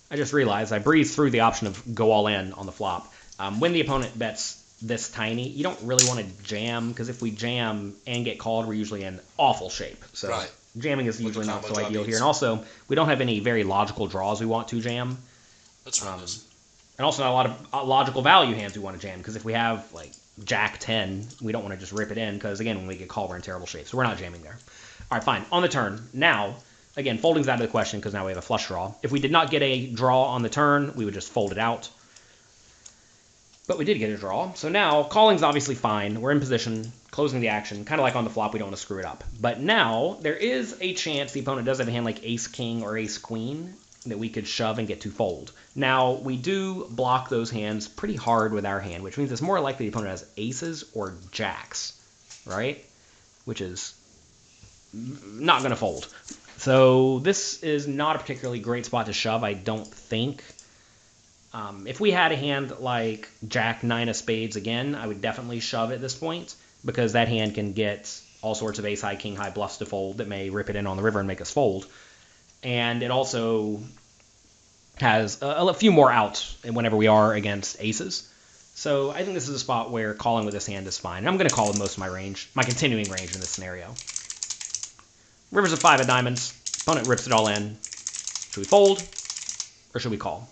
I just realized I breezed through the option of go all in on the flop. When the opponent bets this tiny, you don't really want to jam, because if we jam and get called, we're usually in awful shape. So right. Jamming is usually not so ideal here. And also, we don't have any very logical draws we want to jam. Let's run this. And also not a lot of logical value hands we want to jam, because if we have like Jack 10, we don't want to just rip it in, because again, when we get called, we're in terrible shape. So we're not jamming there. All right, fine. On the turn. Now, again, folding's out of the question because now we have a flush draw. If we did not get a draw on the turn, we would just fold it out. But we did get a draw. So now, calling's obviously fine. We're in position, closing the action. Kind of like on the flop, we don't want to screw it up. But now, there is a chance the opponent does have a hand like Ace-King or Ace-Queen that we could shove and get to fold. Now, we do block those hands pretty hard with our hand, which means it's more likely the opponent has aces or jacks, right? Which is not going to fold. So this is not a particularly great spot to shove, I don't think. If we had a hand like Jack 9 of spades again, I would definitely shove at this point, because that hand can get all sorts of ace high, king high bluffs to fold that may rip it in on the river and make us fold. And it also has a few more outs whenever we are against aces. So I think this is a spot where calling with this hand is fine. And I'm going to call with most of my range, my continuing range in this scenario. River's a 5 of diamonds. Opponent rips it all in. Should we fold or should we call?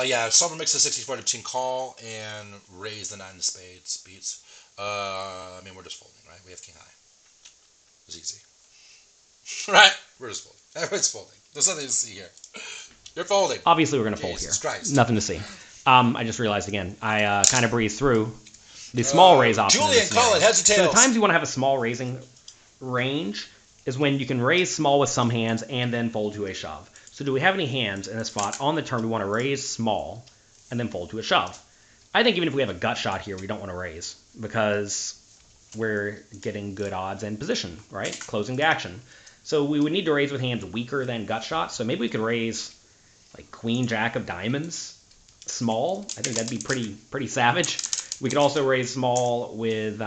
Yeah, solver mix the 60-40 between call and raise the 9 of spades. Beats. I mean, we're just folding, right? We have king high. It's easy. Right? We're just folding. Everybody's folding. There's nothing to see here. You're folding. Obviously, we're going to fold here. Jesus Christ. Nothing to see. I just realized again, I kind of breezed through the small raise option. Julian, call it. Heads or tails? So the times you want to have a small raising range is when you can raise small with some hands and then fold to a shove. So do we have any hands in this spot on the turn we want to raise small and then fold to a shove? I think even if we have a gut shot here, we don't want to raise because we're getting good odds and position, right? Closing the action. So we would need to raise with hands weaker than gut shots. So maybe we could raise like queen, jack of diamonds small. I think that'd be pretty savage. We could also raise small with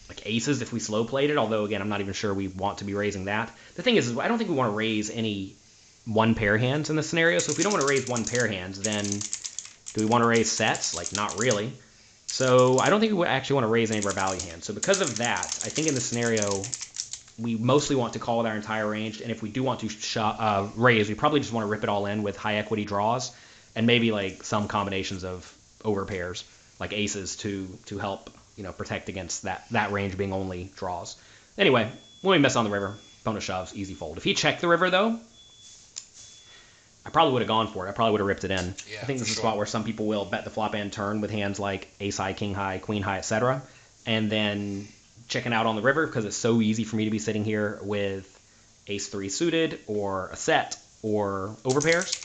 like aces if we slow played it, although again I'm not even sure we want to be raising that. The thing is I don't think we want to raise any one pair hands in this scenario. So if we don't want to raise one pair hands, then do we want to raise sets? Like not really. So I don't think we actually want to raise any of our value hands. So because of that, I think in this scenario we mostly want to call with our entire range, and if we do want to raise, we probably just want to rip it all in with high equity draws and maybe like some combinations of over pairs like aces to help protect against that range being only draws. Anyway, when we mess on the river, opponent shoves, easy fold. If he checked the river though, I probably would have gone for it. I probably would have ripped it in. Yeah, I think this is a spot where some people will bet the flop and turn with hands like ace high, king high, queen high, etc. and then checking out on the river because it's so easy for me to be sitting here with ace 3 suited or a set or over pairs.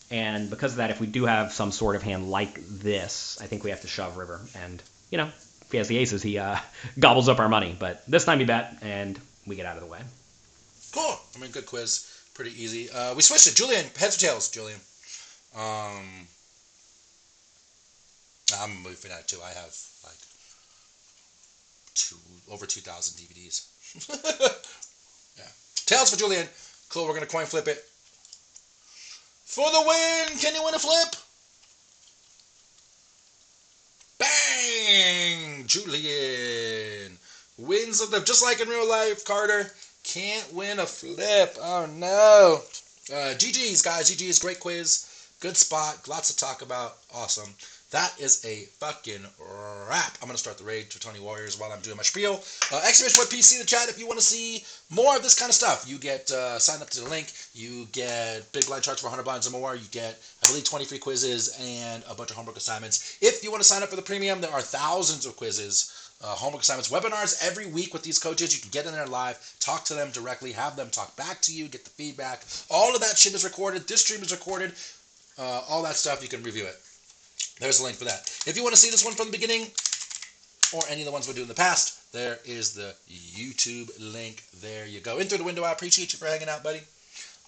And because of that, if we do have some sort of hand like this, I think we have to shove river. And, if he has the aces, he gobbles up our money. But this time he bet, and we get out of the way. Cool. I mean, good quiz. Pretty easy. We switched it. Julian, heads or tails, Julian? I'm moving that too. I have like over 2,000 DVDs. Yeah. Tails for Julian. Cool. We're gonna coin flip it. For the win! Can you win a flip? Bang! Julian wins a flip. Just like in real life, Carter can't win a flip. Oh no. GG's, guys. GG's. Great quiz. Good spot. Lots to talk about. Awesome. That is a fucking wrap. I'm going to start the raid for Tony Warriors while I'm doing my spiel. Exclamation point PC in the chat if you want to see more of this kind of stuff. You get sign up to the link. You get big blind charts for 100 blinds or more. You get, I believe, 20 free quizzes and a bunch of homework assignments. If you want to sign up for the premium, there are thousands of quizzes, homework assignments, webinars every week with these coaches. You can get in there live, talk to them directly, have them talk back to you, get the feedback. All of that shit is recorded. This stream is recorded. All that stuff, you can review it. There's a link for that. If you want to see this one from the beginning, or any of the ones we do in the past, there is the YouTube link. There you go. In through the window. I appreciate you for hanging out, buddy.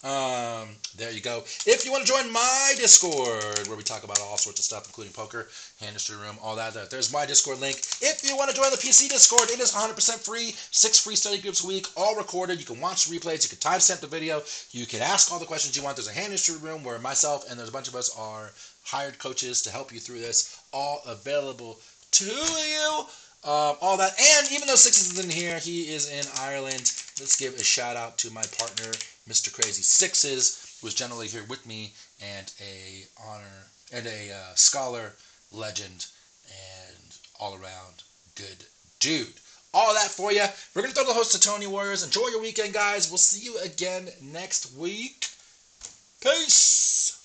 There you go. If you want to join my Discord, where we talk about all sorts of stuff, including poker, hand history room, all that, there's my Discord link. If you want to join the PC Discord, it is 100% free. 6 free study groups a week, all recorded. You can watch the replays. You can timestamp the video. You can ask all the questions you want. There's a hand history room where myself and there's a bunch of us are hired coaches to help you through this, all available to you. All that, and even though Six is in here, he is in Ireland. Let's give a shout out to my partner, Mr. Crazy Sixes, who is generally here with me, and a scholar, legend, and all around good dude. All that for you. We're gonna throw the host to Tony Warriors. Enjoy your weekend, guys. We'll see you again next week. Peace.